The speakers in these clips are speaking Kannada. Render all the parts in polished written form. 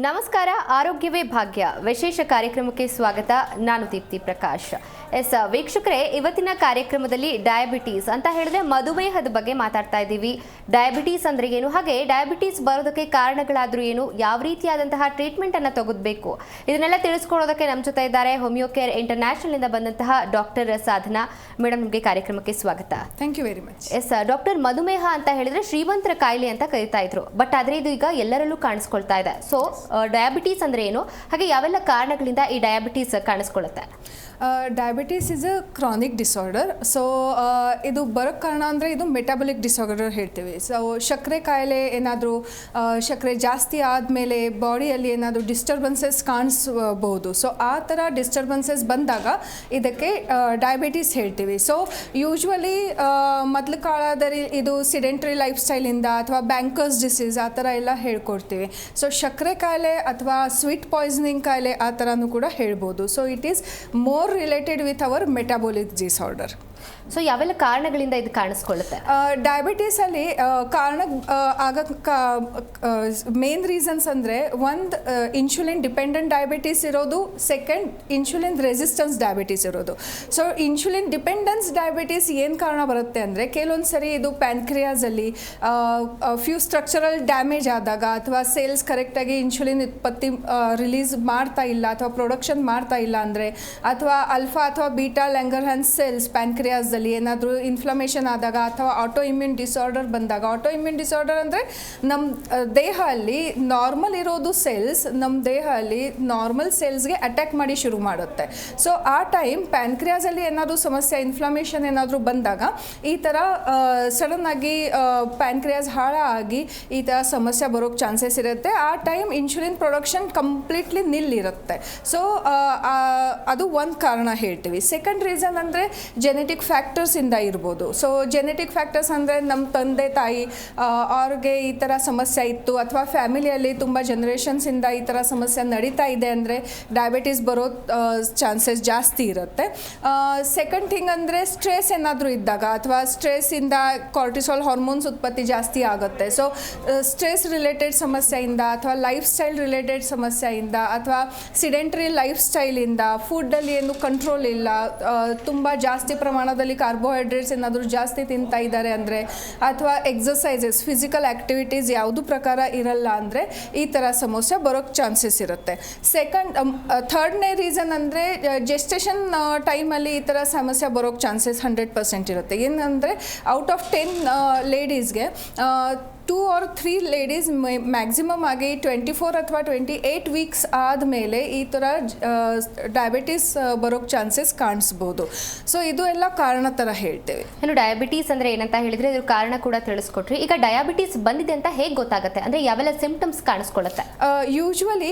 ನಮಸ್ಕಾರ, ಆರೋಗ್ಯವೇ ಭಾಗ್ಯ ವಿಶೇಷ ಕಾರ್ಯಕ್ರಮಕ್ಕೆ ಸ್ವಾಗತ. ನಾನು ದೀಪ್ತಿ ಪ್ರಕಾಶ್. ವೀಕ್ಷಕರೇ, ಇವತ್ತಿನ ಕಾರ್ಯಕ್ರಮದಲ್ಲಿ ಡಯಾಬಿಟೀಸ್ ಅಂತ ಹೇಳಿದ್ರೆ ಮಧುಮೇಹದ ಬಗ್ಗೆ ಮಾತಾಡ್ತಾ ಇದ್ದೀವಿ. ಡಯಾಬಿಟೀಸ್ ಅಂದ್ರೆ ಏನು, ಹಾಗೆ ಡಯಾಬಿಟೀಸ್ ಬರೋದಕ್ಕೆ ಕಾರಣಗಳಾದ್ರೂ ಏನು, ಯಾವ ರೀತಿಯಾದಂತಹ ಟ್ರೀಟ್ಮೆಂಟ್ ಅನ್ನ ತಗೋಬೇಕು, ಇದನ್ನೆಲ್ಲ ತಿಳಿಸ್ಕೊಳ್ಳೋದಕ್ಕೆ ನಮ್ಮ ಜೊತೆ ಇದ್ದಾರೆ ಹೋಮಿಯೋ ಕೇರ್ ಇಂಟರ್ನ್ಯಾಷನಲ್ ಇಂದ ಬಂದಂತಹ ಡಾಕ್ಟರ್ ಸಾಧನಾ ಮೇಡಮ್. ನಿಮಗೆ ಕಾರ್ಯಕ್ರಮಕ್ಕೆ ಸ್ವಾಗತ. Thank you very much. Doctor, ಮಧುಮೇಹ ಅಂತ ಹೇಳಿದ್ರೆ ಶ್ರೀಮಂತರ ಕಾಯಿಲೆ ಅಂತ ಕರೀತಾ ಇದ್ರು, ಬಟ್ ಆದ್ರೆ ಇದು ಈಗ ಎಲ್ಲರಲ್ಲೂ ಕಾಣಿಸ್ಕೊಳ್ತಾ ಇದೆ. ಸೊ ಡಯಾಬಿಟೀಸ್ ಅಂದ್ರೆ ಏನು, ಹಾಗೆ ಯಾವೆಲ್ಲ ಕಾರಣಗಳಿಂದ ಈ ಡಯಾಬಿಟೀಸ್ ಕಾಣಿಸ್ಕೊಳ್ಳುತ್ತೆ? Diabetes is a chronic disorder. So ಇದು ಬರೋಕ್ಕೆ ಕಾರಣ ಅಂದರೆ ಇದು ಮೆಟಾಬಲಿಕ್ ಡಿಸಾರ್ಡರ್ ಹೇಳ್ತೀವಿ. ಸೊ ಸಕ್ಕರೆ ಕಾಯಿಲೆ ಏನಾದರೂ ಸಕ್ಕರೆ ಜಾಸ್ತಿ ಆದಮೇಲೆ ಬಾಡಿಯಲ್ಲಿ ಏನಾದರೂ ಡಿಸ್ಟರ್ಬೆನ್ಸಸ್ ಕಾಣಿಸ್ಬೋದು. ಸೊ ಆ ಥರ ಡಿಸ್ಟರ್ಬೆನ್ಸಸ್ ಬಂದಾಗ ಇದಕ್ಕೆ ಡಯಾಬಿಟೀಸ್ ಹೇಳ್ತೀವಿ. ಸೊ ಯೂಶ್ವಲಿ ಮೊದಲು ಕಾಲದಲ್ಲಿ ಇದು ಸಿಡೆಂಟ್ರಿ ಲೈಫ್ ಸ್ಟೈಲಿಂದ ಅಥವಾ ಬ್ಯಾಂಕರ್ಸ್ ಡಿಸೀಸ್ ಆ ಥರ ಎಲ್ಲ ಹೇಳ್ಕೊಡ್ತೀವಿ. ಸೊ ಸಕ್ಕರೆ ಕಾಯಿಲೆ ಅಥವಾ ಸ್ವೀಟ್ ಪಾಯ್ಸನಿಂಗ್ ಕಾಯಿಲೆ ಆ ಥರನೂ ಕೂಡ ಹೇಳ್ಬೋದು. So it is more related with our metabolic disorder. So ಯಾವೆಲ್ಲ ಕಾರಣಗಳಿಂದ ಇದು ಕಾಣಿಸ್ಕೊಳ್ಳುತ್ತೆ? ಡಯಾಬಿಟೀಸಲ್ಲಿ ಕಾರಣ ಆಗಕ್ಕೆ ಮೇನ್ ರೀಸನ್ಸ್ ಅಂದರೆ ಒಂದು ಇನ್ಸುಲಿನ್ ಡಿಪೆಂಡೆಂಟ್ ಡಯಾಬಿಟೀಸ್ ಇರೋದು, ಸೆಕೆಂಡ್ ಇನ್ಸುಲಿನ್ ರೆಸಿಸ್ಟೆನ್ಸ್ ಡಯಾಬಿಟೀಸ್ ಇರೋದು. ಸೊ ಇನ್ಸುಲಿನ್ ಡಿಪೆಂಡೆನ್ಸ್ ಡಯಾಬಿಟೀಸ್ ಏನು ಕಾರಣ ಬರುತ್ತೆ ಅಂದರೆ ಕೆಲವೊಂದು ಸರಿ ಇದು ಪ್ಯಾನ್ಕ್ರಿಯಾಸಲ್ಲಿ ಫ್ಯೂ ಸ್ಟ್ರಕ್ಚರಲ್ ಡ್ಯಾಮೇಜ್ ಆದಾಗ ಅಥವಾ ಸೇಲ್ಸ್ ಕರೆಕ್ಟಾಗಿ ಇನ್ಸುಲಿನ್ ಉತ್ಪತ್ತಿ ರಿಲೀಸ್ ಮಾಡ್ತಾ ಇಲ್ಲ ಅಥವಾ ಪ್ರೊಡಕ್ಷನ್ ಮಾಡ್ತಾ ಇಲ್ಲ ಅಂದರೆ, ಅಥವಾ ಅಲ್ಫಾ ಅಥವಾ ಬೀಟಾ ಲ್ಯಾಂಗರ್ಹ್ಯಾನ್ಸ್ ಸೆಲ್ಸ್ ಪ್ಯಾನ್ಕ್ರಿಯಾಸ್ದಲ್ಲಿ ಏನಾದರೂ ಇನ್ಫ್ಲಮೇಷನ್ ಆದಾಗ ಅಥವಾ ಆಟೋ ಇಮ್ಯೂನ್ ಡಿಸಾರ್ಡರ್ ಬಂದಾಗ, ಆಟೋ ಇಮ್ಯೂನ್ ಡಿಸಾರ್ಡರ್ ಅಂದರೆ ನಮ್ಮ ದೇಹದಲ್ಲಿ ನಾರ್ಮಲ್ ಇರೋದು ಸೆಲ್ಸ್ ನಮ್ಮ ದೇಹದಲ್ಲಿ ನಾರ್ಮಲ್ ಸೆಲ್ಸ್ಗೆ ಅಟ್ಯಾಕ್ ಮಾಡಿ ಶುರು ಮಾಡುತ್ತೆ. ಸೊ ಆ ಟೈಮ್ ಪ್ಯಾನ್ಕ್ರಿಯಾಸಲ್ಲಿ ಏನಾದರೂ ಸಮಸ್ಯೆ, ಇನ್ಫ್ಲಮೇಷನ್ ಏನಾದರೂ ಬಂದಾಗ ಈ ಥರ ಸಡನ್ನಾಗಿ ಪ್ಯಾನ್ಕ್ರಿಯಾಸ್ ಹಾಳಾಗಿ ಈ ಥರ ಸಮಸ್ಯೆ ಬರೋಕ್ಕೆ ಚಾನ್ಸಸ್ ಇರುತ್ತೆ. ಆ ಟೈಮ್ ಇನ್ಸುಲಿನ್ ಪ್ರೊಡಕ್ಷನ್ ಕಂಪ್ಲೀಟ್ಲಿ ನಿಲ್ಲಿರುತ್ತೆ. ಸೊ ಅದು ಒಂದು ಕಾರಣ ಹೇಳ್ತೀವಿ. ಸೆಕೆಂಡ್ ರೀಸನ್ ಅಂದರೆ ಜೆನೆಟಿಕ್ ಫ್ಯಾಕ್ಟರ್ಸಿಂದ ಇರ್ಬೋದು. ಸೊ ಜೆನೆಟಿಕ್ ಫ್ಯಾಕ್ಟರ್ಸ್ ಅಂದರೆ ನಮ್ಮ ತಂದೆ ತಾಯಿ ಅವ್ರಿಗೆ ಈ ಥರ ಸಮಸ್ಯೆ ಇತ್ತು ಅಥವಾ ಫ್ಯಾಮಿಲಿಯಲ್ಲಿ ತುಂಬ ಜನ್ರೇಷನ್ಸಿಂದ ಈ ಥರ ಸಮಸ್ಯೆ ನಡೀತಾ ಇದೆ ಅಂದರೆ ಡಯಾಬಿಟೀಸ್ ಬರೋ ಚಾನ್ಸಸ್ ಜಾಸ್ತಿ ಇರುತ್ತೆ. ಸೆಕೆಂಡ್ ಥಿಂಗ್ ಅಂದರೆ ಸ್ಟ್ರೆಸ್ ಏನಾದರೂ ಇದ್ದಾಗ ಅಥವಾ ಸ್ಟ್ರೆಸ್ಸಿಂದ ಕಾರ್ಟಿಸಾಲ್ ಹಾರ್ಮೋನ್ಸ್ ಉತ್ಪತ್ತಿ ಜಾಸ್ತಿ ಆಗುತ್ತೆ. ಸೊ ಸ್ಟ್ರೆಸ್ ರಿಲೇಟೆಡ್ ಸಮಸ್ಯೆಯಿಂದ ಅಥವಾ ಲೈಫ್ ಸ್ಟೈಲ್ ರಿಲೇಟೆಡ್ ಸಮಸ್ಯೆಯಿಂದ ಅಥವಾ ಸಿಡೆಂಟ್ರಿ ಲೈಫ್ ಸ್ಟೈಲಿಂದ, ಫುಡ್ಡಲ್ಲಿ ಏನು ಕಂಟ್ರೋಲ್ ಇಲ್ಲ, ತುಂಬ ಜಾಸ್ತಿ ಪ್ರಮಾಣದಲ್ಲಿ ಕಾರ್ಬೋಹೈಡ್ರೇಟ್ಸ್ ಏನಾದರೂ ಜಾಸ್ತಿ ತಿಂತಾ ಇದ್ದಾರೆ ಅಂದರೆ, ಅಥವಾ ಎಕ್ಸಸೈಸಸ್ ಫಿಸಿಕಲ್ ಆ್ಯಕ್ಟಿವಿಟೀಸ್ ಯಾವುದು ಪ್ರಕಾರ ಇರಲ್ಲ ಅಂದರೆ ಈ ಥರ ಸಮಸ್ಯೆ ಬರೋಕ್ಕೆ ಚಾನ್ಸಸ್ ಇರುತ್ತೆ. ಥರ್ಡ್ನೇ ರೀಸನ್ ಅಂದರೆ ಜೆಸ್ಟೇಷನ್ ಟೈಮಲ್ಲಿ ಈ ಥರ ಸಮಸ್ಯೆ ಬರೋಕ್ಕೆ ಚಾನ್ಸಸ್ 100% ಇರುತ್ತೆ. ಏನಂದರೆ out of 10 ಲೇಡೀಸ್ಗೆ 2 or 3 ladies maximum ಆಗಿ 24 ಅಥವಾ 28 ವೀಕ್ಸ್ ಆದಮೇಲೆ ಈ ಥರ ಡಯಾಬಿಟೀಸ್ ಬರೋಕ್ಕೆ ಚಾನ್ಸಸ್ ಕಾಣಿಸ್ಬೋದು. ಸೊ ಇದು ಎಲ್ಲ ಕಾರಣ ಥರ ಹೇಳ್ತೇವೆ. ಏನು ಡಯಾಬಿಟೀಸ್ ಅಂದರೆ ಏನಂತ ಹೇಳಿದರೆ ಇದ್ರ ಕಾರಣ ಕೂಡ ತಿಳಿಸ್ಕೊಟ್ರಿ. ಈಗ ಡಯಾಬಿಟೀಸ್ ಬಂದಿದೆ ಅಂತ ಹೇಗೆ ಗೊತ್ತಾಗುತ್ತೆ, ಅಂದರೆ ಯಾವೆಲ್ಲ ಸಿಂಪ್ಟಮ್ಸ್ ಕಾಣಿಸ್ಕೊಳ್ಳುತ್ತೆ? Usually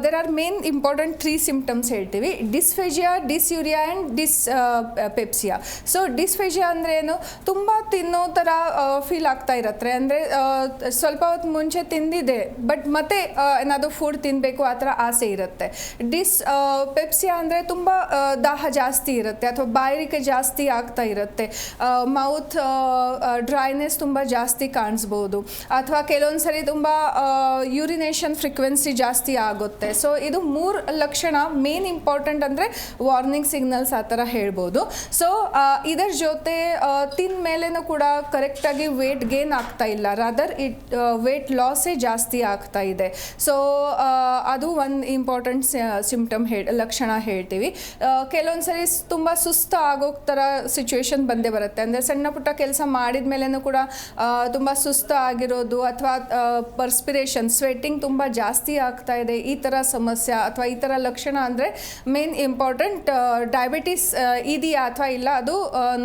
there are main important 3 symptoms ಹೇಳ್ತೀವಿ: dysphagia, dysuria and dyspepsia. So dysphagia ಅಂದರೆ ಏನು, ತುಂಬ ತಿನ್ನೋ ಥರ ಫೀಲ್ ಆಗ್ತಾ ಇರತ್ತೆ, ಅಂದರೆ ಸ್ವಲ್ಪ ಹೊತ್ತು ಮುಂಚೆ ತಿಂದಿದೆ ಬಟ್ ಮತ್ತೆ ಏನಾದರೂ ಫುಡ್ ತಿನ್ನಬೇಕು ಆ ಥರ ಆಸೆ ಇರುತ್ತೆ. ಪೆಪ್ಸಿಯಾ ಅಂದರೆ ತುಂಬ ದಾಹ ಜಾಸ್ತಿ ಇರುತ್ತೆ ಅಥವಾ ಬಾಯಾರಿಕೆ ಜಾಸ್ತಿ ಆಗ್ತಾ ಇರುತ್ತೆ, ಮೌತ್ ಡ್ರೈನೆಸ್ ತುಂಬ ಜಾಸ್ತಿ ಕಾಣಿಸ್ಬೋದು, ಅಥವಾ ಕೆಲವೊಂದು ಸರಿ ತುಂಬ ಯೂರಿನೇಷನ್ ಫ್ರೀಕ್ವೆನ್ಸಿ ಜಾಸ್ತಿ ಆಗುತ್ತೆ. ಸೊ ಇದು 3 ಲಕ್ಷಣ ಮೇನ್ ಇಂಪಾರ್ಟೆಂಟ್, ಅಂದರೆ ವಾರ್ನಿಂಗ್ ಸಿಗ್ನಲ್ಸ್ ಆ ಥರ ಹೇಳ್ಬೋದು. ಸೊ ಇದರ ಜೊತೆ ತಿಂದ ಮೇಲೇನೂ ಕೂಡ ಕರೆಕ್ಟಾಗಿ ವೇಟ್ ಗೇನ್ ಆಗ್ತಾ ಇಲ್ಲ, ರಾದರ್ ವೇಟ್ ಲಾಸೇ ಜಾಸ್ತಿ ಆಗ್ತಾ ಇದೆ. ಸೊ ಅದು ಒಂದು ಇಂಪಾರ್ಟೆಂಟ್ ಸಿಂಪ್ಟಮ್ ಲಕ್ಷಣ ಹೇಳ್ತೀವಿ. ಕೆಲವೊಂದು ಸರಿ ತುಂಬ ಸುಸ್ತು ಆಗೋ ಥರ ಸಿಚುವೇಶನ್ ಬಂದೇ ಬರುತ್ತೆ, ಅಂದರೆ ಸಣ್ಣ ಪುಟ್ಟ ಕೆಲಸ ಮಾಡಿದ ಮೇಲೇನೂ ಕೂಡ ತುಂಬ ಸುಸ್ತು ಆಗಿರೋದು ಅಥವಾ ಪರ್ಸ್ಪಿರೇಷನ್ ಸ್ವೆಟ್ಟಿಂಗ್ ತುಂಬ ಜಾಸ್ತಿ ಆಗ್ತಾ ಇದೆ, ಈ ಥರ ಸಮಸ್ಯೆ ಅಥವಾ ಈ ಥರ ಲಕ್ಷಣ ಅಂದರೆ ಮೇನ್ ಇಂಪಾರ್ಟೆಂಟ್ ಡಯಾಬಿಟೀಸ್ ಇದೆಯಾ ಅಥವಾ ಇಲ್ಲ ಅದು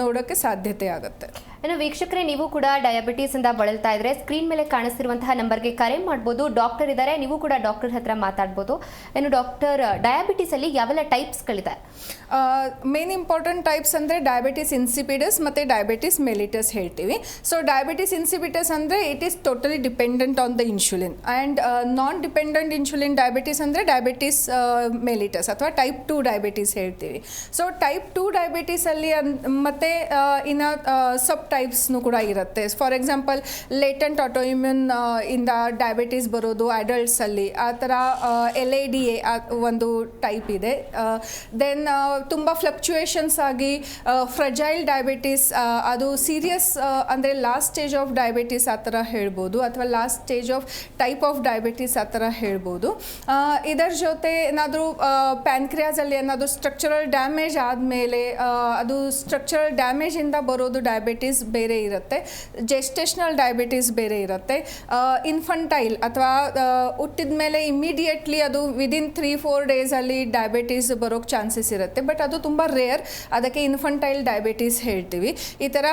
ನೋಡೋಕ್ಕೆ ಸಾಧ್ಯತೆ ಆಗುತ್ತೆ. ಇನ್ನು ವೀಕ್ಷಕರೇ, ನೀವು ಕೂಡ ಡಯಾಬಿಟೀಸ್ ಇಂದ ಬಳಲ್ತಾ ಇದ್ರೆ ಸ್ಕ್ರೀನ್ ಮೇಲೆ ಕಾಣಿಸ್ತಿರುವಂತಹ ನಂಬರ್ಗೆ ಕರೆ ಮಾಡ್ಬೋದು. ಡಾಕ್ಟರ್ ಇದ್ದಾರೆ, ನೀವು ಕೂಡ ಡಾಕ್ಟರ್ ಹತ್ರ ಮಾತಾಡ್ಬೋದು. ಇನ್ನು ಡಾಕ್ಟರ್, ಡಯಾಬಿಟೀಸ್ ಅಲ್ಲಿ ಯಾವೆಲ್ಲ ಟೈಪ್ಸ್ಗಳಿದೆ? ಮೇನ್ ಇಂಪಾರ್ಟೆಂಟ್ ಟೈಪ್ಸ್ ಅಂದರೆ ಡಯಾಬಿಟಿಸ್ ಇನ್ಸಿಪಿಡಸ್ ಮತ್ತು ಡಯಾಬಿಟಿಸ್ ಮೆಲಿಟಸ್ ಹೇಳ್ತೀವಿ. ಸೊ ಡಯಾಬಿಟಿಸ್ ಇನ್ಸಿಪಿಡಸ್ ಅಂದರೆ it is totally dependent on the insulin, and non dependent insulin diabetes ಅಂದರೆ ಡಯಾಬಿಟಿಸ್ ಮೆಲಿಟಸ್ ಅಥವಾ ಟೈಪ್ 2 ಡಯಾಬಿಟಿಸ್ ಹೇಳ್ತೀವಿ. ಸೊ ಟೈಪ್ 2 ಡಯಾಬಿಟಿಸಲ್ಲಿ ಮತ್ತು ಇನ್ನು ಸಬ್ ಟೈಪ್ಸ್ನು ಕೂಡ ಇರುತ್ತೆ. ಫಾರ್ ಎಕ್ಸಾಂಪಲ್ ಲೇಟೆಂಟ್ ಆಟೋಇಮ್ಯೂನ್ ಇಂದ ಡಯಾಬಿಟೀಸ್ ಬರೋದು ಅಡಲ್ಟ್ಸಲ್ಲಿ, ಆ ಥರ LADA ಒಂದು ಟೈಪ್ ಇದೆ. ದೆನ್ ತುಂಬ ಫ್ಲಕ್ಚುಯೇಷನ್ಸ್ ಆಗಿ ಫ್ರಜೈಲ್ ಡಯಾಬಿಟೀಸ್, ಅದು ಸೀರಿಯಸ್ ಅಂದರೆ ಲಾಸ್ಟ್ ಸ್ಟೇಜ್ ಆಫ್ ಡಯಾಬಿಟೀಸ್ ಆ ಥರ ಹೇಳ್ಬೋದು, ಅಥವಾ last stage of type of diabetes ಆ ಥರ ಹೇಳ್ಬೋದು. ಇದರ ಜೊತೆ ಏನಾದರೂ ಪ್ಯಾನ್ಕ್ರಿಯಾಸಲ್ಲಿ ಏನಾದರೂ ಸ್ಟ್ರಕ್ಚರಲ್ ಡ್ಯಾಮೇಜ್ ಆದಮೇಲೆ ಅದು ಸ್ಟ್ರಕ್ಚರಲ್ ಡ್ಯಾಮೇಜಿಂದ ಬರೋದು ಡಯಾಬಿಟೀಸ್ ಬೇರೆ ಇರುತ್ತೆ, ಜೆಸ್ಟೇಷನಲ್ ಡಯಾಬಿಟೀಸ್ ಬೇರೆ ಇರುತ್ತೆ, ಇನ್ಫಂಟೈಲ್ ಅಥವಾ ಹುಟ್ಟಿದ ಮೇಲೆ ಇಮಿಡಿಯೇಟ್ಲಿ ಅದು ವಿದಿನ್ 3-4 ಡೇಸಲ್ಲಿ ಡಯಾಬಿಟೀಸ್ ಬರೋಕ್ಕೆ ಚಾನ್ಸಸ್ ಇರುತ್ತೆ. ಬಟ್ ಅದು ತುಂಬ ರೇರ್, ಅದಕ್ಕೆ ಇನ್ಫಂಟೈಲ್ ಡಯಾಬಿಟೀಸ್ ಹೇಳ್ತೀವಿ. ಈ ಥರ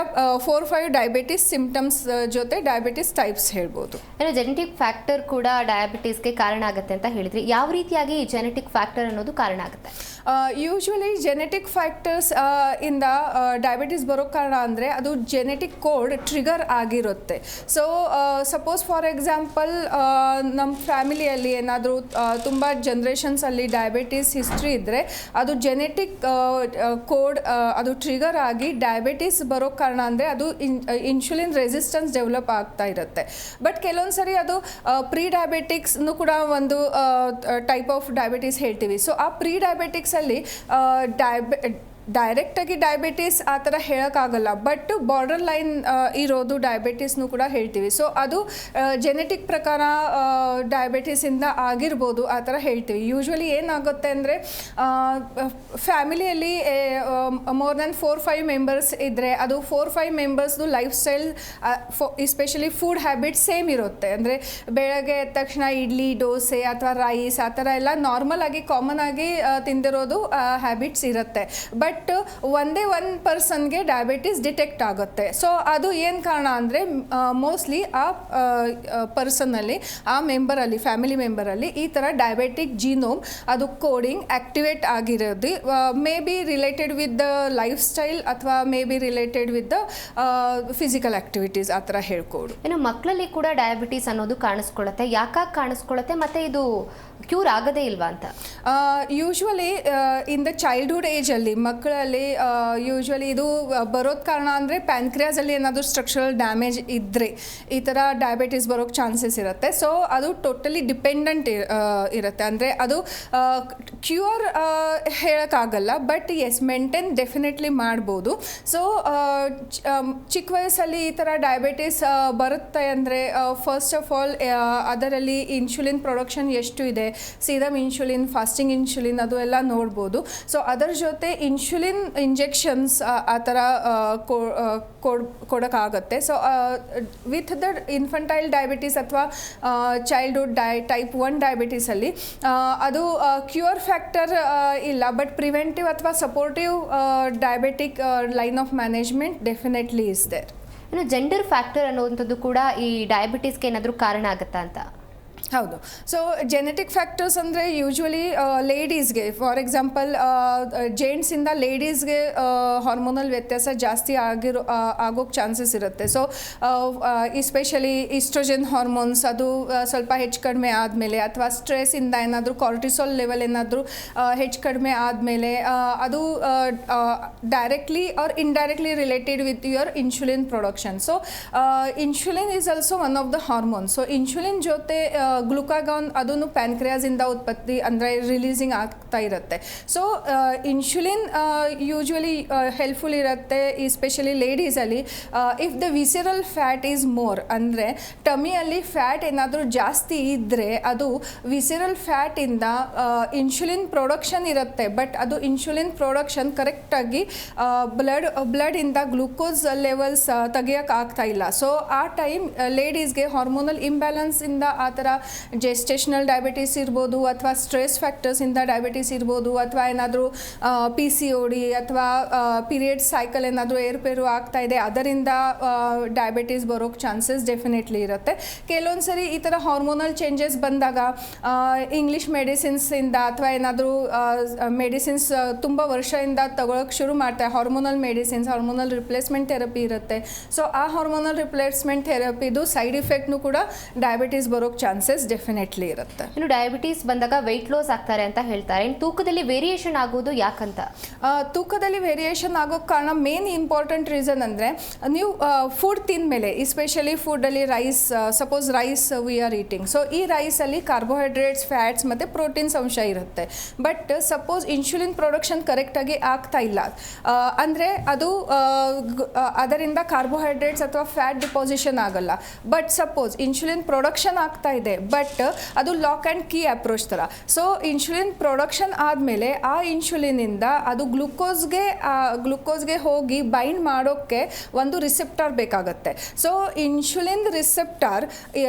4-5 ಡಯಾಬಿಟೀಸ್ ಸಿಂಪ್ಟಮ್ಸ್ ಜೊತೆ ಡಯಾಬಿಟೀಸ್ ಟೈಪ್ಸ್ ಹೇಳ್ಬೋದು. ಜೆನೆಟಿಕ್ ಫ್ಯಾಕ್ಟರ್ ಕೂಡ ಡಯಾಬಿಟೀಸ್ಗೆ ಕಾರಣ ಆಗುತ್ತೆ ಅಂತ ಹೇಳಿದ್ರಿ. ಯಾವ ರೀತಿಯಾಗಿ ಜೆನೆಟಿಕ್ ಫ್ಯಾಕ್ಟರ್ ಅನ್ನೋದು ಕಾರಣ ಆಗುತ್ತೆ? ಯೂಶ್ವಲಿ ಜೆನೆಟಿಕ್ ಫ್ಯಾಕ್ಟರ್ಸ್ ಇಂದ ಡಯಾಬಿಟೀಸ್ ಬರೋ ಕಾರಣ ಅಂದರೆ ಅದು ಜೆನೆಟಿಕ್ ಕೋಡ್ ಟ್ರಿಗರ್ ಆಗಿರುತ್ತೆ. ಸೊ ಸಪೋಸ್ ಫಾರ್ ಎಕ್ಸಾಂಪಲ್ ನಮ್ಮ ಫ್ಯಾಮಿಲಿಯಲ್ಲಿ ಏನಾದರೂ ತುಂಬ ಜನ್ರೇಷನ್ಸಲ್ಲಿ ಡಯಾಬಿಟೀಸ್ ಹಿಸ್ಟ್ರಿ ಇದ್ದರೆ ಅದು ಜೆನೆಟಿಕ್ ಕೋಡ್ ಅದು ಟ್ರಿಗರ್ ಆಗಿ ಡಯಾಬಿಟೀಸ್ ಬರೋ ಕಾರಣ ಅಂದರೆ ಅದು ಇನ್ಸುಲಿನ್ ರೆಸಿಸ್ಟೆನ್ಸ್ ಡೆವಲಪ್ ಆಗ್ತಾ ಇರುತ್ತೆ. ಬಟ್ ಕೆಲವೊಂದು ಸರಿ ಅದು ಪ್ರೀ ಡಯಾಬಿಟಿಕ್ಸ್ನು ಕೂಡ ಒಂದು ಟೈಪ್ ಆಫ್ ಡಯಾಬಿಟೀಸ್ ಹೇಳ್ತೀವಿ. ಸೊ ಆ ಪ್ರೀ ಡಯಾಬಿಟಿಕ್ಸಲ್ಲಿ ಡೈರೆಕ್ಟಾಗಿ ಡಯಾಬಿಟೀಸ್ ಆ ಥರ ಹೇಳೋಕ್ಕಾಗಲ್ಲ, ಬಟ್ ಬಾರ್ಡರ್ ಲೈನ್ ಇರೋದು ಡಯಾಬಿಟೀಸ್ನು ಕೂಡ ಹೇಳ್ತೀವಿ. ಸೊ ಅದು ಜೆನೆಟಿಕ್ ಪ್ರಕಾರ ಡಯಾಬಿಟೀಸಿಂದ ಆಗಿರ್ಬೋದು ಆ ಥರ ಹೇಳ್ತೀವಿ. ಯೂಶ್ವಲಿ ಏನಾಗುತ್ತೆ ಅಂದರೆ ಫ್ಯಾಮಿಲಿಯಲ್ಲಿ ಮೋರ್ ದೆನ್ 4-5 ಮೆಂಬರ್ಸ್ ಇದ್ದರೆ ಅದು 4-5 ಮೆಂಬರ್ಸ್ದು lifestyle especially food habit same ಇರುತ್ತೆ. ಅಂದರೆ ಬೆಳಗ್ಗೆ ಎದ್ದ ತಕ್ಷಣ ಇಡ್ಲಿ, ದೋಸೆ ಅಥವಾ ರೈಸ್ ಆ ಥರ ಎಲ್ಲ ನಾರ್ಮಲ್ ಆಗಿ ಕಾಮನ್ ಆಗಿ ತಿಂದಿರೋದು ಹ್ಯಾಬಿಟ್ಸ್ ಇರುತ್ತೆ. ಬಟ್ ಒಂದೇ ಒಂದು ಪರ್ಸನ್ಗೆ ಡಯಾಬಿಟೀಸ್ ಡಿಟೆಕ್ಟ್ ಆಗುತ್ತೆ. ಸೊ ಅದು ಏನು ಕಾರಣ ಅಂದರೆ ಮೋಸ್ಟ್ಲಿ ಆ ಪರ್ಸನ್ನಲ್ಲಿ, ಆ ಮೆಂಬರಲ್ಲಿ, ಫ್ಯಾಮಿಲಿ ಮೆಂಬರಲ್ಲಿ ಈ ಥರ ಡಯಾಬಿಟಿಕ್ ಜೀನೋಮ್ ಅದು ಕೋಡಿಂಗ್ ಆಕ್ಟಿವೇಟ್ ಆಗಿರೋದು maybe related with the lifestyle ಅಥವಾ maybe related with the physical activities ಆ ಥರ ಹೇಳ್ಕೊಡು. ಇನ್ನು ಮಕ್ಕಳಲ್ಲಿ ಕೂಡ ಡಯಾಬಿಟೀಸ್ ಅನ್ನೋದು ಕಾಣಿಸ್ಕೊಳ್ಳುತ್ತೆ. ಯಾಕಾಗಿ ಕಾಣಿಸ್ಕೊಳ್ಳುತ್ತೆ ಮತ್ತು ಇದು ಕ್ಯೂರ್ ಆಗೋದೇ ಇಲ್ವಾ ಅಂತ? ಯೂಶ್ವಲಿ ಇನ್ ದ ಚೈಲ್ಡ್ಹುಡ್ ಏಜಲ್ಲಿ ಮಕ್ಕಳಲ್ಲಿ ಯೂಶ್ವಲಿ ಇದು ಬರೋದು ಕಾರಣ ಅಂದರೆ ಪ್ಯಾನ್ಕ್ರಿಯಾಸಲ್ಲಿ ಏನಾದರೂ ಸ್ಟ್ರಕ್ಚರಲ್ ಡ್ಯಾಮೇಜ್ ಇದ್ದರೆ ಈ ಥರ ಡಯಾಬಿಟೀಸ್ ಬರೋಕ್ಕೆ ಚಾನ್ಸಸ್ ಇರುತ್ತೆ. ಸೊ ಅದು ಟೋಟಲಿ ಡಿಪೆಂಡೆಂಟ್ ಇರುತ್ತೆ. ಅಂದರೆ ಅದು ಕ್ಯೂರ್ ಹೇಳೋಕ್ಕಾಗಲ್ಲ, ಬಟ್ ಎಸ್ ಮೇಂಟೈನ್ ಡೆಫಿನೆಟ್ಲಿ ಮಾಡ್ಬೋದು. ಸೊ ಚಿಕ್ಕ ವಯಸ್ಸಲ್ಲಿ ಈ ಥರ ಡಯಾಬಿಟೀಸ್ ಬರುತ್ತೆ ಅಂದರೆ ಫಸ್ಟ್ ಆಫ್ ಆಲ್ ಅದರಲ್ಲಿ ಇನ್ಸುಲಿನ್ ಪ್ರೊಡಕ್ಷನ್ ಎಷ್ಟು ಇದೆ, ಸೀರಮ್ ಇನ್ಸುಲಿನ್, ಫಾಸ್ಟಿಂಗ್ ಇನ್ಸುಲಿನ್ ಅದು ಎಲ್ಲ ನೋಡ್ಬೋದು. ಸೊ ಅದರ ಜೊತೆ ಇನ್ಸುಲಿನ್ ಇಂಜೆಕ್ಷನ್ಸ್ ಆ ಥರ ಕೊಡೋಕ್ಕಾಗತ್ತೆ. So with the infantile diabetes ಅಥವಾ ಚೈಲ್ಡ್ಹುಡ್ ಟೈಪ್ 1 ಡಯಾಬಿಟೀಸಲ್ಲಿ ಅದು ಕ್ಯೂರ್ ಫ್ಯಾಕ್ಟರ್ ಇಲ್ಲ, ಬಟ್ ಪ್ರಿವೆಂಟಿವ್ ಅಥವಾ supportive diabetic line of management definitely is there. ಇನ್ನು ಜೆಂಡರ್ ಫ್ಯಾಕ್ಟರ್ ಅನ್ನುವಂಥದ್ದು ಕೂಡ ಈ ಡಯಾಬಿಟೀಸ್ಗೆ ಏನಾದರೂ ಕಾರಣ ಆಗುತ್ತಾ ಅಂತ? ಹೌದು. ಸೊ ಜೆನೆಟಿಕ್ ಫ್ಯಾಕ್ಟರ್ಸ್ ಅಂದರೆ ಯೂಶ್ವಲಿ ಲೇಡೀಸ್ಗೆ, ಫಾರ್ ಎಕ್ಸಾಂಪಲ್ ಜೆಂಟ್ಸಿಂದ ಲೇಡೀಸ್ಗೆ ಹಾರ್ಮೋನಲ್ ವ್ಯತ್ಯಾಸ ಜಾಸ್ತಿ ಆಗೋಕ್ಕೆ ಚಾನ್ಸಸ್ ಇರುತ್ತೆ. ಸೊ ಎಸ್ಪೆಷಲಿ ಈಸ್ಟ್ರೋಜನ್ ಹಾರ್ಮೋನ್ಸ್ ಅದು ಸ್ವಲ್ಪ ಹೆಚ್ಚು ಕಡಿಮೆ ಆದಮೇಲೆ ಅಥವಾ ಸ್ಟ್ರೆಸ್ಸಿಂದ ಏನಾದರೂ ಕಾರ್ಟಿಸೋಲ್ ಲೆವೆಲ್ ಏನಾದರೂ ಹೆಚ್ಚು ಕಡಿಮೆ ಆದಮೇಲೆ ಅದು directly or indirectly related with your insulin production. So insulin is also one of the hormones. So insulin ಜೊತೆ ಗ್ಲುಕಾಗಾನ್ ಅದನ್ನು ಪ್ಯಾನ್ಕ್ರಿಯಾಸಿಂದ ಉತ್ಪತ್ತಿ ಅಂದರೆ ರಿಲೀಸಿಂಗ್ ಆಗ್ತಾ ಇರುತ್ತೆ. ಸೊ ಇನ್ಸುಲಿನ್ ಯೂಶ್ವಲಿ ಹೆಲ್ಪ್ಫುಲ್ ಇರುತ್ತೆ ಎಸ್ಪೆಷಲಿ ಲೇಡೀಸಲ್ಲಿ. If the visceral fat is more ಅಂದರೆ ಟಮಿಯಲ್ಲಿ ಫ್ಯಾಟ್ ಏನಾದರೂ ಜಾಸ್ತಿ ಇದ್ದರೆ ಅದು ವಿಸರಲ್ ಫ್ಯಾಟಿಂದ ಇನ್ಸುಲಿನ್ ಪ್ರೊಡಕ್ಷನ್ ಇರುತ್ತೆ, ಬಟ್ ಅದು ಇನ್ಸುಲಿನ್ ಪ್ರೊಡಕ್ಷನ್ ಕರೆಕ್ಟಾಗಿ ಬ್ಲಡಿಂದ ಗ್ಲೂಕೋಸ್ ಲೆವೆಲ್ಸ್ ತೆಗಿಯೋಕೆ ಆಗ್ತಾ ಇಲ್ಲ. ಸೊ ಆ ಟೈಮ್ ಲೇಡೀಸ್ಗೆ ಹಾರ್ಮೋನಲ್ ಇಂಬ್ಯಾಲೆನ್ಸಿಂದ ಆ ಥರ ಜೆಸ್ಟೇಷನಲ್ ಡಯಾಬಿಟೀಸ್ ಇರ್ಬೋದು ಅಥವಾ ಸ್ಟ್ರೆಸ್ ಫ್ಯಾಕ್ಟರ್ಸಿಂದ ಡಯಾಬಿಟೀಸ್ ಇರ್ಬೋದು ಅಥವಾ ಏನಾದರೂ PCOD ಅಥವಾ ಪೀರಿಯಡ್ ಸೈಕಲ್ ಏನಾದರೂ ಏರುಪೇರು ಆಗ್ತಾ ಇದೆ ಅದರಿಂದ ಡಯಾಬಿಟೀಸ್ ಬರೋಕ್ಕೆ ಚಾನ್ಸಸ್ ಡೆಫಿನೆಟ್ಲಿ ಇರುತ್ತೆ. ಕೆಲವೊಂದು ಸರಿ ಈ ಥರ ಹಾರ್ಮೋನಲ್ ಚೇಂಜಸ್ ಬಂದಾಗ ಇಂಗ್ಲೀಷ್ ಮೆಡಿಸಿನ್ಸಿಂದ ಅಥವಾ ಏನಾದರೂ ಮೆಡಿಸಿನ್ಸ್ ತುಂಬ ವರ್ಷದಿಂದ ತಗೊಳ್ಳೋಕೆ ಶುರು ಮಾಡ್ತಾರೆ, hormonal medicines, hormonal replacement therapy ಇರುತ್ತೆ. ಸೊ ಆ ಹಾರ್ಮೋನಲ್ ರಿಪ್ಲೇಸ್ಮೆಂಟ್ ಥೆರಪಿದು ಸೈಡ್ ಇಫೆಕ್ಟ್ನು ಕೂಡ ಡಯಾಬಿಟೀಸ್ ಬರೋಕ್ಕೆ ಚಾನ್ಸಸ್ ಚಾನ್ಸಸ್ ಡೆಫಿನೆಟ್ಲಿ ಇರುತ್ತೆ. ಇನ್ನು ಡಯಾಬಿಟೀಸ್ ಬಂದಾಗ ವೆಯ್ಟ್ ಲಾಸ್ ಆಗ್ತಾರೆ ಅಂತ ಹೇಳ್ತಾರೆ. ಇನ್ನು ತೂಕದಲ್ಲಿ ವೇರಿಯೇಷನ್ ಆಗೋದು ಯಾಕಂತ? ತೂಕದಲ್ಲಿ ವೇರಿಯೇಷನ್ ಆಗೋಕ್ಕೆ ಕಾರಣ ಮೇನ್ ಇಂಪಾರ್ಟೆಂಟ್ ರೀಸನ್ ಅಂದರೆ ನೀವು ಫುಡ್ ತಿಂದಮೇಲೆ, ಎಸ್ಪೆಷಲಿ ಫುಡ್ಡಲ್ಲಿ rice, suppose rice we are eating, so ಈ ರೈಸಲ್ಲಿ ಕಾರ್ಬೋಹೈಡ್ರೇಟ್ಸ್, ಫ್ಯಾಟ್ಸ್ ಮತ್ತು ಪ್ರೋಟೀನ್ಸ್ ಅಂಶ ಇರುತ್ತೆ. ಬಟ್ ಸಪೋಸ್ ಇನ್ಸುಲಿನ್ ಪ್ರೊಡಕ್ಷನ್ ಕರೆಕ್ಟಾಗಿ ಆಗ್ತಾ ಇಲ್ಲ ಅಂದರೆ ಅದು ಅದರಿಂದ ಕಾರ್ಬೋಹೈಡ್ರೇಟ್ಸ್ ಅಥವಾ ಫ್ಯಾಟ್ ಡಿಪಾಸಿಷನ್ ಆಗಲ್ಲ. ಬಟ್ ಸಪೋಸ್ ಇನ್ಸುಲಿನ್ ಪ್ರೊಡಕ್ಷನ್ ಆಗ್ತಾ ಇದೆ, ಬಟ್ ಅದು ಲಾಕ್ ಆ್ಯಂಡ್ ಕೀ ಅಪ್ರೋಚ್ ಥರ. ಸೊ ಇನ್ಸುಲಿನ್ ಪ್ರೊಡಕ್ಷನ್ ಆದಮೇಲೆ ಆ ಇನ್ಸುಲಿನಿಂದ ಅದು ಗ್ಲುಕೋಸ್ಗೆ ಹೋಗಿ ಬೈಂಡ್ ಮಾಡೋಕ್ಕೆ ಒಂದು ರಿಸೆಪ್ಟಾರ್ ಬೇಕಾಗುತ್ತೆ. ಸೊ ಇನ್ಸುಲಿನ್ ರಿಸೆಪ್ಟಾರ್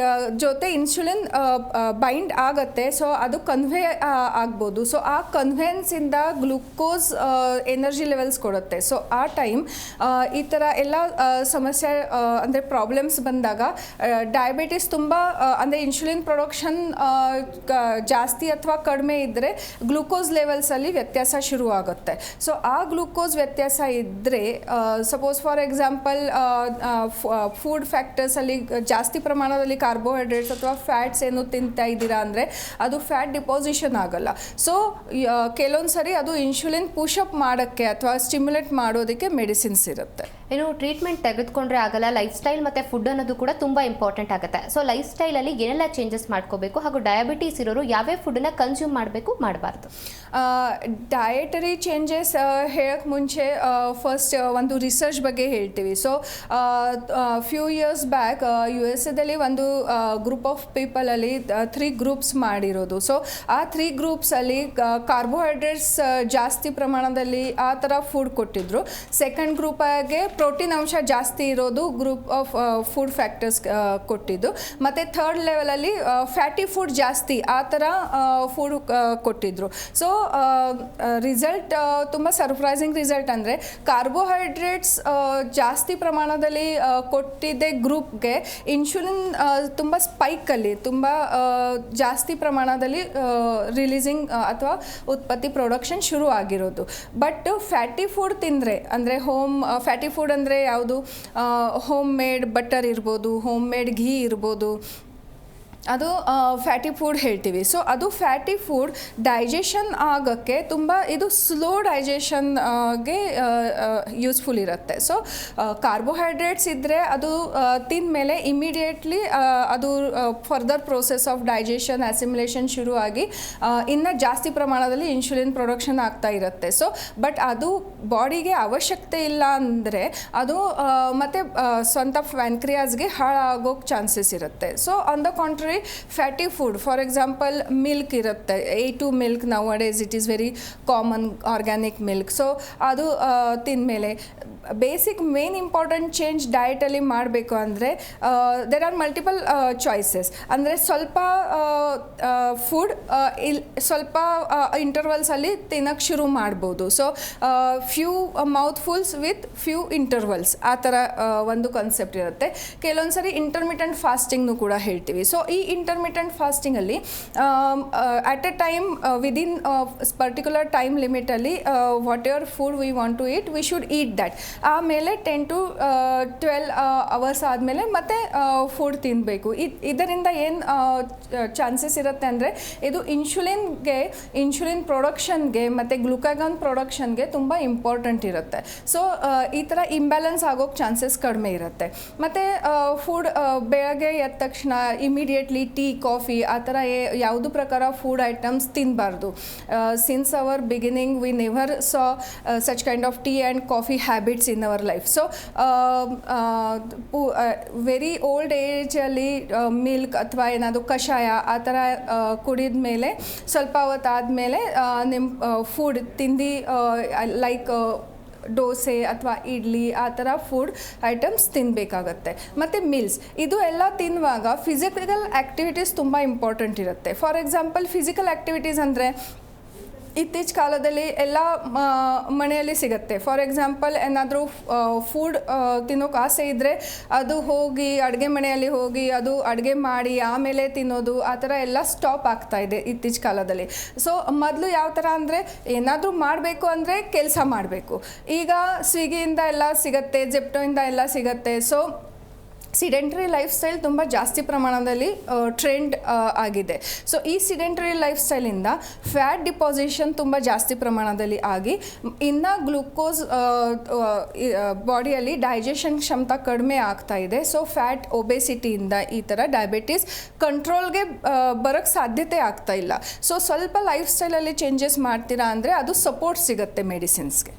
ಜೊತೆ ಇನ್ಸುಲಿನ್ ಬೈಂಡ್ ಆಗುತ್ತೆ, ಸೊ ಅದು ಕನ್ವೆ ಆಗ್ಬೋದು. ಸೊ ಆ ಕನ್ವೆನ್ಸಿಂದ ಗ್ಲುಕೋಸ್ ಎನರ್ಜಿ ಲೆವೆಲ್ಸ್ ಕೊಡುತ್ತೆ. ಸೊ ಆ ಟೈಮ್ ಈ ಥರ ಎಲ್ಲ ಸಮಸ್ಯೆ ಅಂದರೆ ಪ್ರಾಬ್ಲಮ್ಸ್ ಬಂದಾಗ ಡಯಾಬಿಟಿಸ್ ತುಂಬ ಅಂದರೆ ಇನ್ಸುಲಿನ್ ಪ್ರೊಡಕ್ಷನ್ ಜಾಸ್ತಿ ಅಥವಾ ಕಡಿಮೆ ಇದ್ದರೆ ಗ್ಲೂಕೋಸ್ ಲೆವೆಲ್ಸಲ್ಲಿ ವ್ಯತ್ಯಾಸ ಶುರುವಾಗುತ್ತೆ. ಸೊ ಆ ಗ್ಲೂಕೋಸ್ ವ್ಯತ್ಯಾಸ ಇದ್ದರೆ ಸಪೋಸ್ ಫಾರ್ ಎಕ್ಸಾಂಪಲ್ ಫುಡ್ ಫ್ಯಾಕ್ಟರ್ಸಲ್ಲಿ ಜಾಸ್ತಿ ಪ್ರಮಾಣದಲ್ಲಿ ಕಾರ್ಬೋಹೈಡ್ರೇಟ್ಸ್ ಅಥವಾ ಫ್ಯಾಟ್ಸ್ ಏನು ತಿಂತಾ ಇದ್ದೀರಾ ಅಂದರೆ ಅದು ಫ್ಯಾಟ್ ಡಿಪಾಸಿಷನ್ ಆಗಲ್ಲ. ಸೊ ಕೆಲವೊಂದು ಸರಿ ಅದು ಇನ್ಸುಲಿನ್ ಪುಷಪ್ ಮಾಡೋಕ್ಕೆ ಅಥವಾ ಸ್ಟಿಮ್ಯುಲೇಟ್ ಮಾಡೋದಕ್ಕೆ ಮೆಡಿಸಿನ್ಸ್ ಇರುತ್ತೆ. ಇನ್ನು ಟ್ರೀಟ್ಮೆಂಟ್ ತೆಗೆದುಕೊಂಡ್ರೆ ಆಗಲ್ಲ, ಲೈಫ್ ಸ್ಟೈಲ್ ಮತ್ತು ಫುಡ್ ಅನ್ನೋದು ಕೂಡ ತುಂಬ ಇಂಪಾರ್ಟೆಂಟ್ ಆಗುತ್ತೆ. ಸೊ ಲೈಫ್ ಸ್ಟೈಲಲ್ಲಿ ಏನೆಲ್ಲ ಚೇಂಜಸ್ ಮಾಡ್ಕೋಬೇಕು, ಹಾಗೂ ಡಯಾಬಿಟೀಸ್ ಇರೋರು ಯಾವ್ಯಾವ ಫುಡ್ಡನ್ನು ಕನ್ಸ್ಯೂಮ್ ಮಾಡಬೇಕು, ಮಾಡಬಾರ್ದು? ಡಯಟರಿ ಚೇಂಜಸ್ ಹೇಳಕ್ಕೆ ಮುಂಚೆ ಫಸ್ಟ್ ಒಂದು ರಿಸರ್ಚ್ ಬಗ್ಗೆ ಹೇಳ್ತೀವಿ. So few years back USA ಒಂದು ಗ್ರೂಪ್ ಆಫ್ ಪೀಪಲಲ್ಲಿ 3 ಗ್ರೂಪ್ಸ್ ಮಾಡಿರೋದು. ಸೊ ಆ 3 ಗ್ರೂಪ್ಸಲ್ಲಿ ಕಾರ್ಬೋಹೈಡ್ರೇಟ್ಸ್ ಜಾಸ್ತಿ ಪ್ರಮಾಣದಲ್ಲಿ ಆ ಥರ ಫುಡ್ ಕೊಟ್ಟಿದ್ರು. ಸೆಕೆಂಡ್ ಗ್ರೂಪಾಗೆ ಪ್ರೋಟೀನ್ ಅಂಶ ಜಾಸ್ತಿ ಇರೋದು ಗ್ರೂಪ್ ಆಫ್ ಫುಡ್ ಫ್ಯಾಕ್ಟರ್ಸ್ ಕೊಟ್ಟಿದ್ದು. ಮತ್ತು ಥರ್ಡ್ ಲೆವೆಲಲ್ಲಿ ಫ್ಯಾಟಿ ಫುಡ್ ಜಾಸ್ತಿ ಆ ಥರ ಫುಡ್ ಕೊಟ್ಟಿದ್ರು. ಸೊ ರಿಸಲ್ಟ್ ತುಂಬ ಸರ್ಪ್ರೈಸಿಂಗ್ ರಿಸಲ್ಟ್ ಅಂದರೆ ಕಾರ್ಬೋಹೈಡ್ರೇಟ್ಸ್ ಜಾಸ್ತಿ ಪ್ರಮಾಣದಲ್ಲಿ ಕೊಟ್ಟಿದ್ದೆ ಗ್ರೂಪ್ಗೆ ಇನ್ಸುಲಿನ್ ತುಂಬ ಸ್ಪೈಕಲ್ಲಿ ತುಂಬ ಜಾಸ್ತಿ ಪ್ರಮಾಣದಲ್ಲಿ ರಿಲೀಸಿಂಗ್ ಅಥವಾ ಉತ್ಪತ್ತಿ ಪ್ರೊಡಕ್ಷನ್ ಶುರು ಆಗಿರೋದು. ಬಟ್ ಫ್ಯಾಟಿ ಫುಡ್ ತಿಂದರೆ ಅಂದರೆ ಫ್ಯಾಟಿ ಫುಡ್ ಅಂದರೆ ಯಾವುದು, ಹೋಮ್ ಮೇಡ್ ಬಟರ್ ಇರ್ಬೋದು, ಹೋಮ್ ಮೇಡ್ ಘೀ ಇರ್ಬೋದು, ಅದು ಫ್ಯಾಟಿ ಫುಡ್ ಹೇಳ್ತೀವಿ. ಸೊ ಅದು ಫ್ಯಾಟಿ ಫುಡ್ ಡೈಜೆಷನ್ ಆಗೋಕ್ಕೆ ತುಂಬ ಇದು ಸ್ಲೋ ಡೈಜೆಷನ್ಗೆ ಯೂಸ್ಫುಲ್ ಇರುತ್ತೆ. ಸೊ ಕಾರ್ಬೋಹೈಡ್ರೇಟ್ಸ್ ಇದ್ದರೆ ಅದು ತಿಂದಮೇಲೆ ಇಮಿಡಿಯೇಟ್ಲಿ ಅದು further process of digestion, assimilation ಶುರುವಾಗಿ ಇನ್ನು ಜಾಸ್ತಿ ಪ್ರಮಾಣದಲ್ಲಿ ಇನ್ಸುಲಿನ್ ಪ್ರೊಡಕ್ಷನ್ ಆಗ್ತಾ ಇರುತ್ತೆ. ಸೊ ಬಟ್ ಅದು ಬಾಡಿಗೆ ಅವಶ್ಯಕತೆ ಇಲ್ಲ ಅಂದರೆ ಅದು ಮತ್ತು ಸ್ವಂತ ಪ್ಯಾನ್ಕ್ರಿಯಾಸ್ಗೆ ಹಾಳಾಗೋಕ್ಕೆ ಚಾನ್ಸಸ್ ಇರುತ್ತೆ. So on the contrary fatty food, for example milk ಇರುತ್ತೆ, A2 milk nowadays it is very common, organic milk. So ಅದು ತಿಂದಮೇಲೆ ಬೇಸಿಕ್ ಮೇನ್ ಇಂಪಾರ್ಟೆಂಟ್ ಚೇಂಜ್ ಡಯಟಲ್ಲಿ ಮಾಡಬೇಕು ಅಂದರೆ ದೇರ್ ಆರ್ ಮಲ್ಟಿಪಲ್ ಚಾಯ್ಸಸ್. ಅಂದರೆ ಸ್ವಲ್ಪ ಫುಡ್ ಸ್ವಲ್ಪ ಇಂಟರ್ವಲ್ಸಲ್ಲಿ ತಿನ್ನೋಕ್ಕೆ ಶುರು ಮಾಡ್ಬೋದು. So few mouthfuls with few intervals ಆ ಥರ ಒಂದು ಕಾನ್ಸೆಪ್ಟ್ ಇರುತ್ತೆ. ಕೆಲವೊಂದು ಸರಿ ಇಂಟರ್ಮಿಟೆಂಟ್ ಫಾಸ್ಟಿಂಗ್ನು ಕೂಡ ಹೇಳ್ತೀವಿ. ಸೊ ಈ ಇಂಟರ್ಮಿಟೆಂಟ್ ಫಾಸ್ಟಿಂಗಲ್ಲಿ at a time within particular time ಲಿಮಿಟಲ್ಲಿ whatever food we want to eat we should eat that. ಆಮೇಲೆ 10 to 12 ಅವರ್ಸ್ ಆದಮೇಲೆ ಮತ್ತೆ ಫುಡ್ ತಿನ್ನಬೇಕು. ಇದರಿಂದ ಏನು ಚಾನ್ಸಸ್ ಇರುತ್ತೆ ಅಂದರೆ ಇದು ಇನ್ಸುಲಿನ್ ಪ್ರೊಡಕ್ಷನ್ಗೆ ಮತ್ತು ಗ್ಲುಕಾಗಾನ್ ಪ್ರೊಡಕ್ಷನ್ಗೆ ತುಂಬ ಇಂಪಾರ್ಟೆಂಟ್ ಇರುತ್ತೆ. ಸೊ ಈ ಥರ ಇಂಬ್ಯಾಲೆನ್ಸ್ ಆಗೋಕ್ಕೆ ಚಾನ್ಸಸ್ ಕಡಿಮೆ ಇರುತ್ತೆ. ಮತ್ತು ಫುಡ್ ಬೆಳಗ್ಗೆ ಎದ್ದ ತಕ್ಷಣ ಇಮಿಡಿಯೇಟ್ಲಿ ಟೀ, ಕಾಫಿ ಆ ಥರ ಯಾವುದು ಪ್ರಕಾರ ಫುಡ್ ಐಟಮ್ಸ್ ತಿನ್ನಬಾರ್ದು. Since our beginning we never saw such kind of tea and coffee habits in our life. So very old ಏಜಲ್ಲಿ ಮಿಲ್ಕ್ ಅಥವಾ ಏನಾದರೂ ಕಷಾಯ ಆ ಥರ ಕುಡಿದ ಮೇಲೆ ಸ್ವಲ್ಪ ಹೊತ್ತಾದಮೇಲೆ ನಿಮ್ಮ ಫುಡ್ ತಿಂದು ಲೈಕ್ ದೋಸೆ ಅಥವಾ ಇಡ್ಲಿ ಆ ಥರ ಫುಡ್ ಐಟಮ್ಸ್ ತಿನ್ನಬೇಕಾಗತ್ತೆ. ಮತ್ತು ಮೀಲ್ಸ್ ಇದು ಎಲ್ಲ ತಿನ್ನುವಾಗ ಫಿಸಿಕಲ್ ಆ್ಯಕ್ಟಿವಿಟೀಸ್ ತುಂಬ ಇಂಪಾರ್ಟೆಂಟ್ ಇರುತ್ತೆ. ಫಾರ್ ಎಕ್ಸಾಂಪಲ್ ಫಿಸಿಕಲ್ ಆ್ಯಕ್ಟಿವಿಟೀಸ್ ಅಂದರೆ ಇತ್ತೀಚಿನ ಕಾಲದಲ್ಲಿ ಎಲ್ಲ ಮನೆಯಲ್ಲಿ ಸಿಗುತ್ತೆ. ಫಾರ್ ಎಕ್ಸಾಂಪಲ್ ಏನಾದರೂ ಫುಡ್ ತಿನ್ನೋಕೆ ಆಸೆ ಇದ್ದರೆ ಅದು ಹೋಗಿ ಅಡುಗೆ ಮನೆಯಲ್ಲಿ ಹೋಗಿ ಅದು ಅಡುಗೆ ಮಾಡಿ ಆಮೇಲೆ ತಿನ್ನೋದು ಆ ಥರ ಎಲ್ಲ ಸ್ಟಾಪ್ ಆಗ್ತಾ ಇದೆ ಇತ್ತೀಚಿನ ಕಾಲದಲ್ಲಿ. ಸೊ ಮೊದಲು ಯಾವ ಥರ ಅಂದರೆ ಏನಾದರೂ ಮಾಡಬೇಕು ಅಂದರೆ ಕೆಲಸ ಮಾಡಬೇಕು. ಈಗ ಸ್ವಿಗ್ಗಿಯಿಂದ ಎಲ್ಲ ಸಿಗುತ್ತೆ, ಜೆಪ್ಟೋಯಿಂದ ಎಲ್ಲ ಸಿಗುತ್ತೆ. ಸೊ ಸಿಡೆಂಟ್ರಿ ಲೈಫ್ ಸ್ಟೈಲ್ ತುಂಬ ಜಾಸ್ತಿ ಪ್ರಮಾಣದಲ್ಲಿ ಟ್ರೆಂಡ್ ಆಗಿದೆ. ಸೊ ಈ ಸಿಡೆಂಟ್ರಿ ಲೈಫ್ ಸ್ಟೈಲಿಂದ ಫ್ಯಾಟ್ ಡಿಪಾಸಿಷನ್ ತುಂಬ ಜಾಸ್ತಿ ಪ್ರಮಾಣದಲ್ಲಿ ಆಗಿ ಇನ್ನು ಗ್ಲೂಕೋಸ್ ಬಾಡಿಯಲ್ಲಿ ಡೈಜೆಷನ್ ಕ್ಷಮತಾ ಕಡಿಮೆ ಆಗ್ತಾ ಇದೆ. ಸೊ ಫ್ಯಾಟ್ ಒಬೆಸಿಟಿಯಿಂದ ಈ ಥರ ಡಯಾಬಿಟೀಸ್ ಕಂಟ್ರೋಲ್ಗೆ ಬರೋಕ್ಕೆ ಸಾಧ್ಯತೆ ಆಗ್ತಾ ಇಲ್ಲ. ಸೊ ಸ್ವಲ್ಪ ಲೈಫ್ ಸ್ಟೈಲಲ್ಲಿ ಚೇಂಜಸ್ ಮಾಡ್ತೀರಾ ಅಂದರೆ ಅದು ಸಪೋರ್ಟ್ ಸಿಗುತ್ತೆ ಮೆಡಿಸಿನ್ಸ್ಗೆ.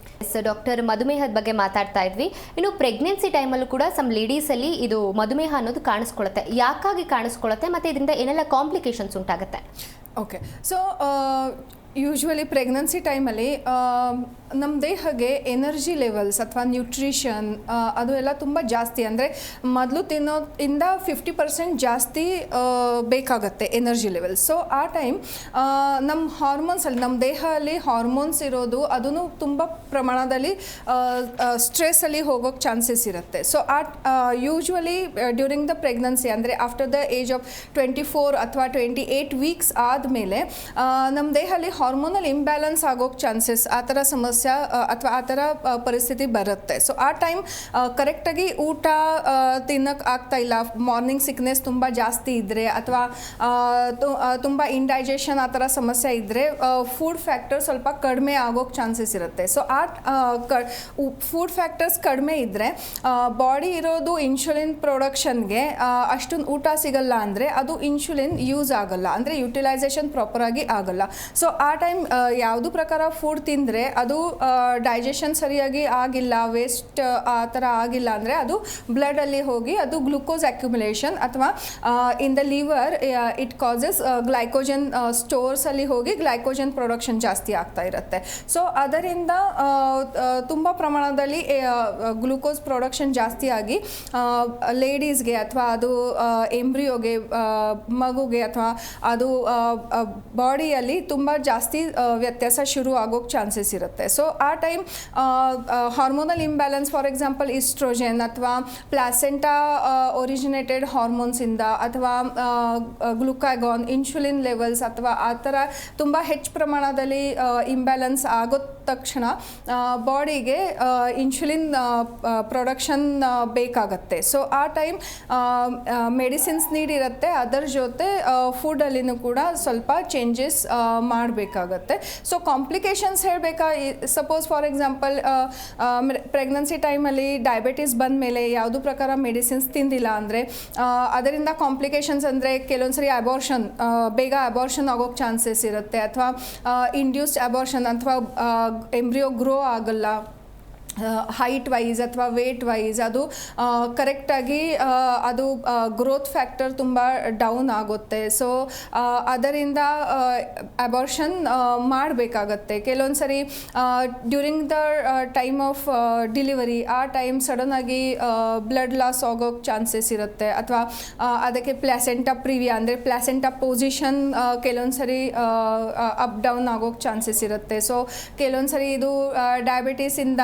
ಡಾಕ್ಟರ್, ಮಧುಮೇಹದ ಬಗ್ಗೆ ಮಾತಾಡ್ತಾ ಇದ್ವಿ. ಇನ್ನು ಪ್ರೆಗ್ನೆನ್ಸಿ ಟೈಮಲ್ಲೂ ಕೂಡ ಸಮ್ ಲೇಡೀಸಲ್ಲಿ ಇದು ಮಧುಮೇಹ ಅನ್ನೋದು ಕಾಣಿಸ್ಕೊಳ್ಳುತ್ತೆ. ಯಾಕಾಗಿ ಕಾಣಿಸ್ಕೊಳ್ಳುತ್ತೆ ಮತ್ತು ಇದರಿಂದ ಏನೆಲ್ಲ ಕಾಂಪ್ಲಿಕೇಶನ್ಸ್ ಉಂಟಾಗುತ್ತೆ? ಓಕೆ, ಸೊ ಯೂಶ್ವಲಿ ಪ್ರೆಗ್ನೆನ್ಸಿ ಟೈಮಲ್ಲಿ ನಮ್ಮ ದೇಹಕ್ಕೆ ಎನರ್ಜಿ ಲೆವೆಲ್ಸ್ ಅಥವಾ ನ್ಯೂಟ್ರಿಷನ್ ಅದು ಎಲ್ಲ ತುಂಬ ಜಾಸ್ತಿ, ಅಂದರೆ ಮೊದಲು ತಿನ್ನೋದ್ರಿಂದ 50% ಜಾಸ್ತಿ ಬೇಕಾಗತ್ತೆ ಎನರ್ಜಿ ಲೆವೆಲ್ಸ್. ಸೊ ಆ ಟೈಮ್ ನಮ್ಮ ಹಾರ್ಮೋನ್ಸಲ್ಲಿ, ನಮ್ಮ ದೇಹದಲ್ಲಿ ಹಾರ್ಮೋನ್ಸ್ ಇರೋದು ಅದೂ ತುಂಬ ಪ್ರಮಾಣದಲ್ಲಿ ಸ್ಟ್ರೆಸ್ಸಲ್ಲಿ ಹೋಗೋಕ್ಕೆ ಚಾನ್ಸಸ್ ಇರುತ್ತೆ. So usually during the pregnancy, ಅಂದರೆ ಆಫ್ಟರ್ ದ ಏಜ್ ಆಫ್ 24 ಅಥವಾ 28 ವೀಕ್ಸ್ ಆದಮೇಲೆ ನಮ್ಮ ದೇಹದಲ್ಲಿ ಹಾರ್ಮೋನಲ್ ಇಂಬ್ಯಾಲೆನ್ಸ್ ಆಗೋಕ್ಕೆ ಚಾನ್ಸಸ್, ಆ ಥರ ಸಮಸ್ಯೆ ಅಥವಾ ಆ ಥರ ಪರಿಸ್ಥಿತಿ ಬರುತ್ತೆ. ಸೊ ಆ ಟೈಮ್ ಕರೆಕ್ಟಾಗಿ ಊಟ ತಿನ್ನೋಕ್ಕೆ ಆಗ್ತಾ ಇಲ್ಲ, ಮಾರ್ನಿಂಗ್ ಸಿಕ್ನೆಸ್ ತುಂಬ ಜಾಸ್ತಿ ಇದ್ದರೆ ಅಥವಾ ತುಂಬ ಇಂಡೈಜೆಷನ್ ಆ ಥರ ಸಮಸ್ಯೆ ಇದ್ದರೆ ಫುಡ್ ಫ್ಯಾಕ್ಟರ್ ಸ್ವಲ್ಪ ಕಡಿಮೆ ಆಗೋಕ್ಕೆ ಚಾನ್ಸಸ್ ಇರುತ್ತೆ. ಸೊ ಫುಡ್ ಫ್ಯಾಕ್ಟರ್ಸ್ ಕಡಿಮೆ ಇದ್ದರೆ ಬಾಡಿ ಇರೋದು ಇನ್ಸುಲಿನ್ ಪ್ರೊಡಕ್ಷನ್ಗೆ ಅಷ್ಟೊಂದು ಊಟ ಸಿಗಲ್ಲ, ಅಂದರೆ ಅದು ಇನ್ಸುಲಿನ್ ಯೂಸ್ ಆಗಲ್ಲ, ಅಂದರೆ ಯುಟಿಲೈಸೇಷನ್ ಪ್ರಾಪರಾಗಿ ಆಗಲ್ಲ. ಸೊ ಆ ಟೈಮ್ ಯಾವುದು ಪ್ರಕಾರ ಫುಡ್ ತಿಂದರೆ ಅದು ಡೈಜೆಷನ್ ಸರಿಯಾಗಿ ಆಗಿಲ್ಲ, ವೇಸ್ಟ್ ಆ ಥರ ಆಗಿಲ್ಲ ಅಂದರೆ ಅದು ಬ್ಲಡಲ್ಲಿ ಹೋಗಿ ಅದು ಗ್ಲೂಕೋಸ್ ಅಕ್ಯುಮುಲೇಷನ್ ಅಥವಾ in the liver it causes glycogen ಸ್ಟೋರ್ಸಲ್ಲಿ ಹೋಗಿ ಗ್ಲೈಕೋಜನ್ ಪ್ರೊಡಕ್ಷನ್ ಜಾಸ್ತಿ ಆಗ್ತಾ ಇರುತ್ತೆ. ಸೊ ಅದರಿಂದ ತುಂಬ ಪ್ರಮಾಣದಲ್ಲಿ ಗ್ಲೂಕೋಸ್ ಪ್ರೊಡಕ್ಷನ್ ಜಾಸ್ತಿ ಆಗಿ ಲೇಡೀಸ್ಗೆ ಅಥವಾ ಅದು ಎಂಬ್ರಿಯೋಗೆ, ಮಗುಗೆ ಅಥವಾ ಅದು ಬಾಡಿಯಲ್ಲಿ ತುಂಬ ಜಾಸ್ತಿ ವ್ಯತ್ಯಾಸ ಶುರು ಆಗೋಕ್ಕೆ ಚಾನ್ಸಸ್ ಇರುತ್ತೆ. ಸೊ ಆ time hormonal imbalance, for example oestrogen ಅಥವಾ ಪ್ಲಾಸೆಂಟಾ ಒರಿಜಿನೇಟೆಡ್ ಹಾರ್ಮೋನ್ಸಿಂದ ಅಥವಾ ಗ್ಲುಕಾಗಾನ್, ಇನ್ಸುಲಿನ್ ಲೆವೆಲ್ಸ್ ಅಥವಾ ಆ ಥರ ತುಂಬ ಹೆಚ್ಚು ಪ್ರಮಾಣದಲ್ಲಿ ಇಂಬ್ಯಾಲೆನ್ಸ್ ಆಗೋ ತಕ್ಷಣ ಬಾಡಿಗೆ ಇನ್ಸುಲಿನ್ ಪ್ರೊಡಕ್ಷನ್ ಬೇಕಾಗತ್ತೆ. ಸೊ ಆ ಟೈಮ್ ಮೆಡಿಸಿನ್ಸ್ ನೀಡಿರುತ್ತೆ, ಅದರ ಜೊತೆ ಫುಡಲ್ಲಿನೂ ಕೂಡ ಸ್ವಲ್ಪ ಚೇಂಜಸ್ ಮಾಡಬೇಕಾಗತ್ತೆ. ಸೊ ಕಾಂಪ್ಲಿಕೇಶನ್ಸ್ ಹೇಳಬೇಕಾ, ಸಪೋಸ್ ಫಾರ್ ಎಕ್ಸಾಂಪಲ್ ಪ್ರೆಗ್ನೆನ್ಸಿ ಟೈಮಲ್ಲಿ ಡಯಾಬಿಟೀಸ್ ಬಂದ ಮೇಲೆ ಯಾವುದೂ ಪ್ರಕಾರ ಮೆಡಿಸಿನ್ಸ್ ತಿಂದಿಲ್ಲ ಅಂದರೆ ಅದರಿಂದ ಕಾಂಪ್ಲಿಕೇಶನ್ಸ್ ಅಂದರೆ ಕೆಲವೊಂದು ಸರಿ ಅಬಾರ್ಷನ್, ಬೇಗ ಅಬಾರ್ಷನ್ ಆಗೋಕ್ಕೆ ಚಾನ್ಸಸ್ ಇರುತ್ತೆ, ಅಥವಾ ಇಂಡ್ಯೂಸ್ಡ್ ಅಬಾರ್ಷನ್ ಅಥವಾ ಎಂಬ್ರಿಯೋ ಗ್ರೋ ಆಗಲ್ಲ ಹೈಟ್ ವೈಸ್ ಅಥವಾ ವೇಟ್ ವೈಸ್, ಅದು ಕರೆಕ್ಟಾಗಿ ಅದು ಗ್ರೋತ್ ಫ್ಯಾಕ್ಟರ್ ತುಂಬ ಡೌನ್ ಆಗುತ್ತೆ. ಸೊ ಅದರಿಂದ ಅಬಾರ್ಷನ್ ಮಾಡಬೇಕಾಗತ್ತೆ. ಕೆಲವೊಂದು ಸರಿ during the time of delivery ಆ ಟೈಮ್ ಸಡನ್ನಾಗಿ ಬ್ಲಡ್ ಲಾಸ್ ಆಗೋಕ್ಕೆ ಚಾನ್ಸಸ್ ಇರುತ್ತೆ, ಅಥವಾ ಅದಕ್ಕೆ ಪ್ಲಾಸೆಂಟಾ ಪ್ರಿವಿಯಾ ಅಂದರೆ ಪ್ಲಾಸೆಂಟಾ ಪೊಸಿಷನ್ ಕೆಲವೊಂದು ಸರಿ ಅಪ್ ಡೌನ್ ಆಗೋಕ್ಕೆ ಚಾನ್ಸಸ್ ಇರುತ್ತೆ. ಸೊ ಕೆಲವೊಂದು ಸರಿ ಇದು ಡಯಾಬಿಟೀಸಿಂದ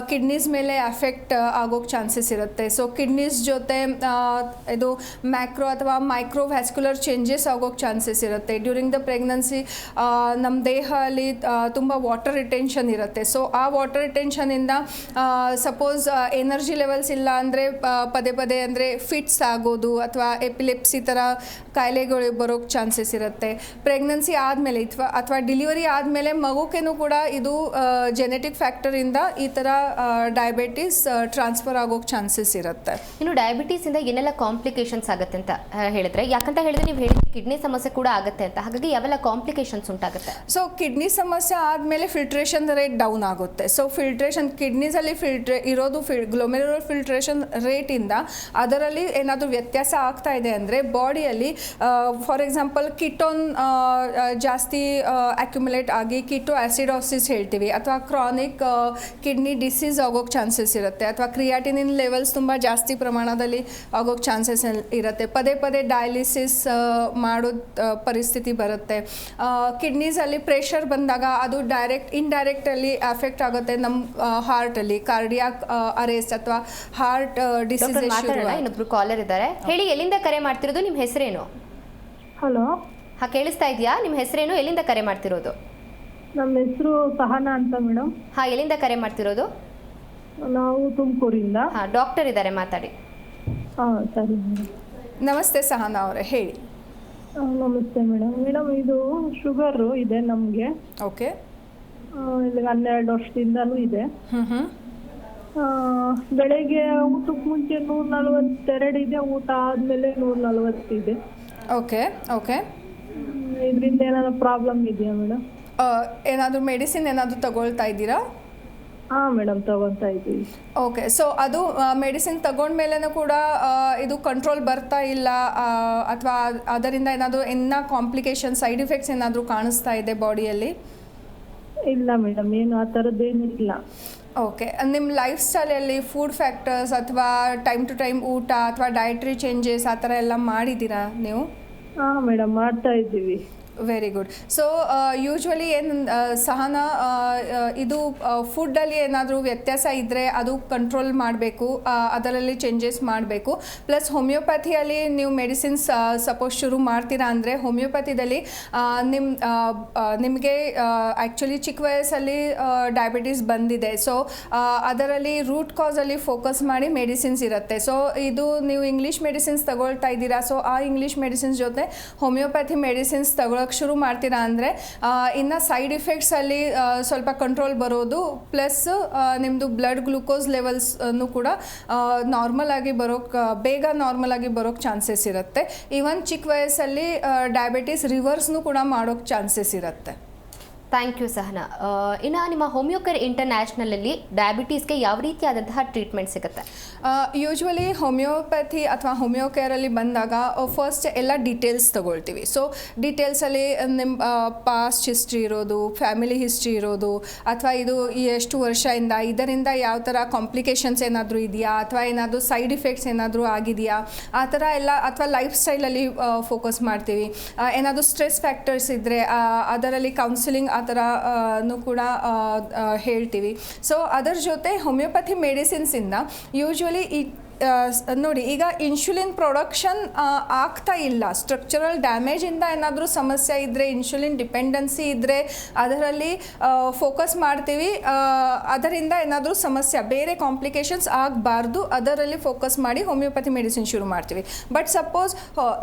ಕಿಡ್ನೀಸ್ ಮೇಲೆ ಅಫೆಕ್ಟ್ ಆಗೋಕ್ಕೆ ಚಾನ್ಸಸ್ ಇರುತ್ತೆ. ಸೊ ಕಿಡ್ನೀಸ್ ಜೊತೆ ಇದು ಮ್ಯಾಕ್ರೋ ಅಥವಾ ಮೈಕ್ರೋ ವ್ಯಾಸ್ಕ್ಯುಲರ್ ಚೇಂಜಸ್ ಆಗೋಕ್ಕೆ ಚಾನ್ಸಸ್ ಇರುತ್ತೆ. ಡ್ಯೂರಿಂಗ್ ದ ಪ್ರೆಗ್ನೆನ್ಸಿ ನಮ್ಮ ದೇಹದಲ್ಲಿ ತುಂಬ ವಾಟರ್ ರಿಟೆನ್ಷನ್ ಇರುತ್ತೆ. ಸೊ ಆ ವಾಟರ್ ರಿಟೆನ್ಷನಿಂದ ಸಪೋಸ್ ಎನರ್ಜಿ ಲೆವೆಲ್ಸ್ ಇಲ್ಲ ಅಂದರೆ ಪದೇ ಪದೇ ಅಂದರೆ ಫಿಟ್ಸ್ ಆಗೋದು ಅಥವಾ ಎಪಿಲೆಪ್ಸಿ ಥರ ಕಾಯಿಲೆಗಳು ಬರೋಕ್ಕೆ ಚಾನ್ಸಸ್ ಇರುತ್ತೆ. ಪ್ರೆಗ್ನೆನ್ಸಿ ಆದಮೇಲೆ ಅಥವಾ ಡಿಲಿವರಿ ಆದಮೇಲೆ ಮಗುಕ್ಕೇನು ಕೂಡ ಇದು ಜೆನೆಟಿಕ್ ಫ್ಯಾಕ್ಟರಿಂದ ಈ ಥರ ಡಯಾಬಿಟೀಸ್ ಟ್ರಾನ್ಸ್ಫರ್ ಆಗೋಕ್ಕೆ ಚಾನ್ಸಸ್ ಇರುತ್ತೆ. ಇನ್ನು ಡಯಾಬಿಟೀಸಿಂದ ಏನೆಲ್ಲ ಕಾಂಪ್ಲಿಕೇಶನ್ಸ್ ಆಗುತ್ತೆ ಅಂತ ಹೇಳಿದ್ರೆ, ಯಾಕಂತ ಹೇಳಿದ್ರೆ ನೀವು ಹೇಳಿದ್ರೆ ಕಿಡ್ನಿ ಸಮಸ್ಯೆ ಕೂಡ ಆಗುತ್ತೆ ಅಂತ, ಹಾಗಾಗಿ ಯಾವೆಲ್ಲ ಕಾಂಪ್ಲಿಕೇಶನ್ಸ್ ಉಂಟಾಗುತ್ತೆ? ಸೊ ಕಿಡ್ನಿ ಸಮಸ್ಯೆ ಆದಮೇಲೆ ಫಿಲ್ಟ್ರೇಷನ್ ರೇಟ್ ಡೌನ್ ಆಗುತ್ತೆ. ಸೊ ಫಿಲ್ಟ್ರೇಷನ್ ಕಿಡ್ನೀಸಲ್ಲಿ ಇರೋದು ಗ್ಲೊಮೆರುಲರ್ ಫಿಲ್ಟ್ರೇಷನ್ ರೇಟಿಂದ ಅದರಲ್ಲಿ ಏನಾದರೂ ವ್ಯತ್ಯಾಸ ಆಗ್ತಾ ಇದೆ ಅಂದರೆ ಬಾಡಿಯಲ್ಲಿ ಫಾರ್ ಎಕ್ಸಾಂಪಲ್ ಕಿಟೋನ್ ಜಾಸ್ತಿ ಅಕ್ಯುಮುಲೇಟ್ ಆಗಿ ಕಿಟೋ ಆ್ಯಸಿಡೋಸಿಸ್ ಹೇಳ್ತೀವಿ, ಅಥವಾ ಕ್ರಾನಿಕ್ ಕಿಡ್ನಿ ಡಿಸೀಸ್ ಆಗೋಕ್ಕೆ ಚಾನ್ಸಸ್ ಇರುತ್ತೆ, ಅಥವಾ ಕ್ರಿಯಾಟಿನಿನ್ ಲೆವೆಲ್ಸ್ ತುಂಬ ಜಾಸ್ತಿ ಪ್ರಮಾಣದಲ್ಲಿ ಆಗೋಕ್ಕೆ ಚಾನ್ಸಸ್ ಇರುತ್ತೆ. ಪದೇ ಪದೇ ಡಯಾಲಿಸಿಸ್ ಮಾಡೋದು ಪರಿಸ್ಥಿತಿ ಬರುತ್ತೆ. ಕಿಡ್ನೀಸಲ್ಲಿ ಪ್ರೆಷರ್ ಬಂದಾಗ ಅದು ಇಂಡೈರೆಕ್ಟಲ್ಲಿ ಅಫೆಕ್ಟ್ ಆಗುತ್ತೆ ನಮ್ಮ ಹಾರ್ಟಲ್ಲಿ, ಕಾರ್ಡಿಯಾಕ್ ಅರೆಸ್ಟ್ ಅಥವಾ ಹಾರ್ಟ್ ಡಿಸೀಸ್. ಇನ್ನೊಬ್ರು ಕಾಲರ್ ಇದ್ದಾರೆ, ಹೇಳಿ ಎಲ್ಲಿಂದ ಕರೆ ಮಾಡ್ತಿರೋದು, ನಿಮ್ಮ ಹೆಸರೇನು? ಹಲೋ, ಹಾಂ ಕೇಳಿಸ್ತಾ ಇದೆಯಾ? ನಿಮ್ಮ ಹೆಸರೇನು, ಎಲ್ಲಿಂದ ಕರೆ ಮಾಡ್ತಿರೋದು? ನಮ್ಮ ಹೆಸರು ಸಹನಾ ಅಂತ ಮೇಡಮ್. ಹಾಂ, ಎಲ್ಲಿಂದ ಕರೆ ಮಾಡ್ತಿರೋದು? ನಾವು ತುಮಕೂರಿಂದ. ಹಾಂ, ಡಾಕ್ಟರ್ ಇದ್ದಾರೆ, ಮಾತಾಡಿ. ಹಾಂ ಸರಿ ಮೇಡಮ್. ನಮಸ್ತೆ ಸಹನಾ ಅವರೇ, ಹೇಳಿ. ನಮಸ್ತೆ ಮೇಡಮ್. ಮೇಡಮ್ ಇದು ಶುಗರು ಇದೆ ನಮಗೆ. ಓಕೆ. ಇಲ್ಲಿ 12 ವರ್ಷದಿಂದಲೂ ಇದೆ. ಹ್ಞೂ. ಬೆಳಗ್ಗೆ ಊಟಕ್ಕೆ ಮುಂಚೆ 142 ಇದೆ, ಊಟ ಆದಮೇಲೆ 140 ಇದೆ. ಓಕೆ. ಓಕೆ. ಇದರಿಂದ ಏನಾದ್ರು ಪ್ರಾಬ್ಲಮ್ ಇದೆಯಾ ಮೇಡಮ್? ಏನಾದರೂ ಮೆಡಿಸಿನ್ ಏನಾದರೂ ತಗೊಳ್ತಾ ಇದ್ದೀರಾ? ಹಾಂ ಮೇಡಮ್, ತಗೊತಾ ಇದ್ದೀವಿ. ಓಕೆ. ಸೊ ಅದು ಮೆಡಿಸಿನ್ ತಗೊಂಡ್ಮೇಲೆ ಕೂಡ ಇದು ಕಂಟ್ರೋಲ್ ಬರ್ತಾ ಇಲ್ಲ, ಅಥವಾ ಅದರಿಂದ ಏನಾದರೂ ಕಾಂಪ್ಲಿಕೇಶನ್, ಸೈಡ್ ಎಫೆಕ್ಟ್ಸ್ ಏನಾದರೂ ಕಾಣಿಸ್ತಾ ಇದೆ ಬಾಡಿಯಲ್ಲಿ? ಇಲ್ಲ ಮೇಡಮ್, ಏನು ಆ ಥರದ್ದೇನು ಇಲ್ಲ. ಓಕೆ. ನಿಮ್ಮ ಲೈಫ್ ಸ್ಟೈಲಲ್ಲಿ ಫುಡ್ ಫ್ಯಾಕ್ಟರ್ಸ್ ಅಥವಾ ಟೈಮ್ ಟು ಟೈಮ್ ಊಟ ಅಥವಾ ಡಯಟ್ರಿ ಚೇಂಜಸ್ ಆ ಥರ ಎಲ್ಲ ಮಾಡಿದ್ದೀರಾ ನೀವು? ಹಾಂ ಮೇಡಮ್, ಮಾಡ್ತಾ ಇದ್ದೀವಿ. Very good. ಸೊ ಯೂಶ್ವಲಿ ಏನು ಸಹನಾ, ಇದು ಫುಡ್ಡಲ್ಲಿ ಏನಾದರೂ ವ್ಯತ್ಯಾಸ ಇದ್ದರೆ ಅದು ಕಂಟ್ರೋಲ್ ಮಾಡಬೇಕು, ಅದರಲ್ಲಿ ಚೇಂಜಸ್ ಮಾಡಬೇಕು. ಪ್ಲಸ್ ಹೋಮಿಯೋಪ್ಯಾಥಿಯಲ್ಲಿ ನೀವು ಮೆಡಿಸಿನ್ಸ್ ಸಪೋಸ್ ಶುರು ಮಾಡ್ತೀರಾ ಅಂದರೆ, ಹೋಮಿಯೋಪ್ಯಾಥಿದಲ್ಲಿ ನಿಮಗೆ ಆ್ಯಕ್ಚುಲಿ ಚಿಕ್ಕ ವಯಸ್ಸಲ್ಲಿ ಡಯಾಬಿಟೀಸ್ ಬಂದಿದೆ. ಸೊ ಅದರಲ್ಲಿ ರೂಟ್ ಕಾಸಲ್ಲಿ ಫೋಕಸ್ ಮಾಡಿ ಮೆಡಿಸಿನ್ಸ್ ಇರುತ್ತೆ. ಸೊ ಇದು ನೀವು ಇಂಗ್ಲೀಷ್ ಮೆಡಿಸಿನ್ಸ್ ತಗೊಳ್ತಾ ಇದ್ದೀರಾ. ಸೊ ಆ ಇಂಗ್ಲೀಷ್ ಮೆಡಿಸಿನ್ಸ್ ಜೊತೆ ಹೋಮಿಯೋಪ್ಯಾಥಿ ಮೆಡಿಸಿನ್ಸ್ ತಗೊಳ್ಳೋಕೆ ಶುರು ಮಾಡ್ತೀರಾ ಅಂದರೆ ಇನ್ನು ಸೈಡ್ ಎಫೆಕ್ಟ್ಸಲ್ಲಿ ಸ್ವಲ್ಪ ಕಂಟ್ರೋಲ್ ಬರೋದು, ಪ್ಲಸ್ ನಿಮ್ಮದು ಬ್ಲಡ್ ಗ್ಲೂಕೋಸ್ ಲೆವೆಲ್ಸ್ನು ಕೂಡ ಬೇಗ ನಾರ್ಮಲ್ ಆಗಿ ಬರೋಕ್ಕೆ ಚಾನ್ಸಸ್ ಇರುತ್ತೆ. ಈವನ್ ಚಿಕ್ಕ ವಯಸ್ಸಲ್ಲಿ ಡಯಾಬಿಟೀಸ್ ರಿವರ್ಸ್ನು ಕೂಡ ಮಾಡೋಕ್ಕೆ ಚಾನ್ಸಸ್ ಇರುತ್ತೆ. Thank you Sahana. ಇನ್ನು ನಿಮ್ಮ ಹೋಮಿಯೋಕೇರ್ ಇಂಟರ್ನ್ಯಾಷನಲಲ್ಲಿ ಡಯಾಬಿಟೀಸ್ಗೆ ಯಾವ ರೀತಿಯಾದಂತಹ ಟ್ರೀಟ್ಮೆಂಟ್ ಸಿಗುತ್ತೆ? ಯೂಶ್ವಲಿ ಹೋಮಿಯೋಪ್ಯಾಥಿ ಅಥವಾ ಹೋಮಿಯೋಕೇರಲ್ಲಿ ಬಂದಾಗ ಫಸ್ಟ್ ಎಲ್ಲ ಡೀಟೇಲ್ಸ್ ತಗೊಳ್ತೀವಿ. ಸೊ ಡೀಟೇಲ್ಸಲ್ಲಿ ನಿಮ್ಮ ಪಾಸ್ಟ್ ಹಿಸ್ಟ್ರಿ ಇರೋದು, ಫ್ಯಾಮಿಲಿ ಹಿಸ್ಟ್ರಿ ಇರೋದು, ಅಥವಾ ಇದು ಎಷ್ಟು ವರ್ಷದಿಂದ, ಇದರಿಂದ ಯಾವ ಥರ ಕಾಂಪ್ಲಿಕೇಶನ್ಸ್ ಏನಾದರೂ ಇದೆಯಾ, ಅಥವಾ ಏನಾದರೂ ಸೈಡ್ ಇಫೆಕ್ಟ್ಸ್ ಏನಾದರೂ ಆಗಿದೆಯಾ, ಆ ಥರ ಎಲ್ಲ, ಅಥವಾ ಲೈಫ್ ಸ್ಟೈಲಲ್ಲಿ ಫೋಕಸ್ ಮಾಡ್ತೀವಿ. ಏನಾದರೂ ಸ್ಟ್ರೆಸ್ ಫ್ಯಾಕ್ಟರ್ಸ್ ಇದ್ದರೆ ಅದರಲ್ಲಿ ಕೌನ್ಸಿಲಿಂಗ್ ಆ ಥರನೂ ಕೂಡ ಹೇಳ್ತೀವಿ. ಸೊ ಅದರ ಜೊತೆ ಹೋಮಿಯೋಪ್ಯಾಥಿ ಮೆಡಿಸಿನ್ಸಿಂದ ಯೂಶ್ವಲಿ ನೋಡಿ, ಈಗ ಇನ್ಸುಲಿನ್ ಪ್ರೊಡಕ್ಷನ್ ಆಗ್ತಾ ಇಲ್ಲ, ಸ್ಟ್ರಕ್ಚರಲ್ ಡ್ಯಾಮೇಜಿಂದ ಏನಾದರೂ ಸಮಸ್ಯೆ ಇದ್ದರೆ, ಇನ್ಸುಲಿನ್ ಡಿಪೆಂಡೆನ್ಸಿ ಇದ್ದರೆ ಅದರಲ್ಲಿ ಫೋಕಸ್ ಮಾಡ್ತೀವಿ. ಅದರಿಂದ ಏನಾದರೂ ಸಮಸ್ಯೆ, ಬೇರೆ ಕಾಂಪ್ಲಿಕೇಶನ್ಸ್ ಆಗಬಾರ್ದು, ಅದರಲ್ಲಿ ಫೋಕಸ್ ಮಾಡಿ ಹೋಮಿಯೋಪ್ಯಾಥಿ ಮೆಡಿಸಿನ್ ಶುರು ಮಾಡ್ತೀವಿ. ಬಟ್ ಸಪೋಸ್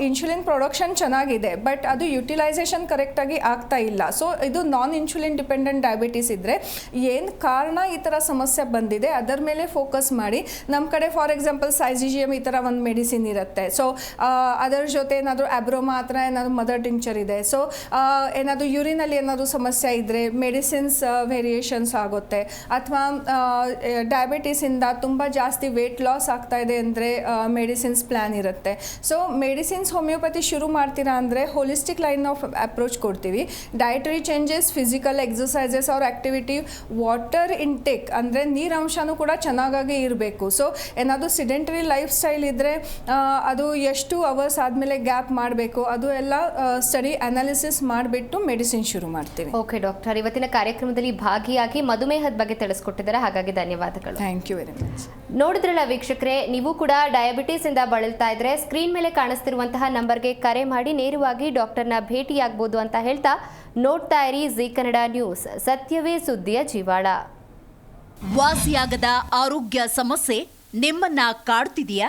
ಇನ್ಸುಲಿನ್ ಪ್ರೊಡಕ್ಷನ್ ಚೆನ್ನಾಗಿದೆ, ಬಟ್ ಅದು ಯುಟಿಲೈಸೇಷನ್ ಕರೆಕ್ಟಾಗಿ ಆಗ್ತಾ ಇಲ್ಲ. ಸೊ ಇದು ನಾನ್ ಇನ್ಸುಲಿನ್ ಡಿಪೆಂಡೆಂಟ್ ಡಯಾಬಿಟೀಸ್ ಇದ್ದರೆ ಏನು ಕಾರಣ ಈ ಥರ ಸಮಸ್ಯೆ ಬಂದಿದೆ ಅದರ ಮೇಲೆ ಫೋಕಸ್ ಮಾಡಿ, ನಮ್ಮ ಕಡೆ ಫಾರ್ ಎಕ್ಸಾಂಪಲ್ ಸೈಜಿಜಿಯಮ್ ಈ ಥರ ಒಂದು ಮೆಡಿಸಿನ್ ಇರುತ್ತೆ. ಸೊ ಅದರ ಜೊತೆ ಏನಾದರೂ ಅಬ್ರೋಮಾ ಆ ಥರ ಏನಾದರೂ ಮದರ್ ಟಿಂಕ್ಚರ್ ಇದೆ. ಸೊ ಏನಾದರೂ ಯೂರಿನಲ್ಲಿ ಏನಾದರೂ ಸಮಸ್ಯೆ ಇದ್ದರೆ ಮೆಡಿಸಿನ್ಸ್ ವೇರಿಯೇಷನ್ಸ್ ಆಗುತ್ತೆ. ಅಥವಾ ಡಯಾಬಿಟೀಸಿಂದ ತುಂಬ ಜಾಸ್ತಿ ವೆಯ್ಟ್ ಲಾಸ್ ಆಗ್ತಾ ಇದೆ ಅಂದರೆ ಮೆಡಿಸಿನ್ಸ್ ಪ್ಲ್ಯಾನ್ ಇರುತ್ತೆ. ಸೊ ಮೆಡಿಸಿನ್ಸ್ ಹೋಮಿಯೋಪತಿ ಶುರು ಮಾಡ್ತೀರಾ ಅಂದರೆ ಹೋಲಿಸ್ಟಿಕ್ ಲೈನ್ ಆಫ್ ಅಪ್ರೋಚ್ ಕೊಡ್ತೀವಿ. Dietary changes, physical exercises or activity, water intake ಅಂದರೆ ನೀರಂಶನೂ ಕೂಡ ಚೆನ್ನಾಗಿ ಇರಬೇಕು. ಸೊ ಏನಾದರೂ ಸಿಡೆಂಟರಿ ಲೈಫ್ ಸ್ಟೈಲ್ ಇದ್ದರೆ ಅದು ಎಷ್ಟು ಅವರ್ಸ್ ಆದಮೇಲೆ ಗ್ಯಾಪ್ ಮಾಡಬೇಕು, ಅದು ಎಲ್ಲ ಸ್ಟಡಿ ಅನಾಲಿಸಿಸ್ ಮಾಡಿಬಿಟ್ಟು ಮೆಡಿಸಿನ್ ಶುರು ಮಾಡ್ತೀವಿ. ಓಕೆ ಡಾಕ್ಟರ್, ಇವತ್ತಿನ ಕಾರ್ಯಕ್ರಮದಲ್ಲಿ ಭಾಗಿಯಾಗಿ ಮಧುಮೇಹದ ಬಗ್ಗೆ ತಿಳಿಸ್ಕೊಟ್ಟಿದ್ದಾರೆ, ಹಾಗಾಗಿ ಧನ್ಯವಾದಗಳು. Thank you very much. ನೋಡಿದ್ರಲ್ಲ ವೀಕ್ಷಕರೇ, ನೀವು ಕೂಡ ಡಯಾಬಿಟೀಸ್ ಇಂದ ಬಳಲ್ತಾ ಇದ್ರೆ ಸ್ಕ್ರೀನ್ ಮೇಲೆ ಕಾಣಿಸ್ತಿರುವಂತಹ ನಂಬರ್ಗೆ ಕರೆ ಮಾಡಿ ನೇರವಾಗಿ ಡಾಕ್ಟರ್ನ ಭೇಟಿಯಾಗಬಹುದು ಅಂತ ಹೇಳ್ತಾ, ನೋಡ್ತಾ ಇರಿ ಜೀ ಕನ್ನಡ ನ್ಯೂಸ್, ಸತ್ಯವೇ ಸುದ್ದಿಯ ಜೀವಾಳ. ವಾಸಿಯಾಗದ ಆರೋಗ್ಯ ಸಮಸ್ಯೆ ನಿಮ್ಮನ್ನ ಕಾಡ್ತಿದೆಯಾ?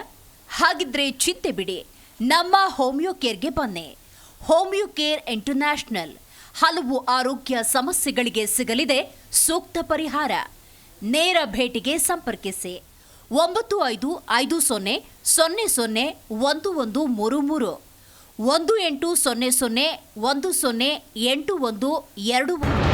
ಹಾಗಿದ್ರೆ ಚಿಂತೆ ಬಿಡಿ, ನಮ್ಮ ಹೋಮಿಯೋ ಕೇರ್ಗೆ ಬನ್ನಿ. ಹೋಮಿಯೋ ಕೇರ್ ಇಂಟರ್ನ್ಯಾಷನಲ್ ಹಲವು ಆರೋಗ್ಯ ಸಮಸ್ಯೆಗಳಿಗೆ ಸಿಗಲಿದೆ ಸೂಕ್ತ ಪರಿಹಾರ. ನೇರ ಭೇಟಿಗೆ ಸಂಪರ್ಕಿಸಿ 9550 00 1133 1800 108121.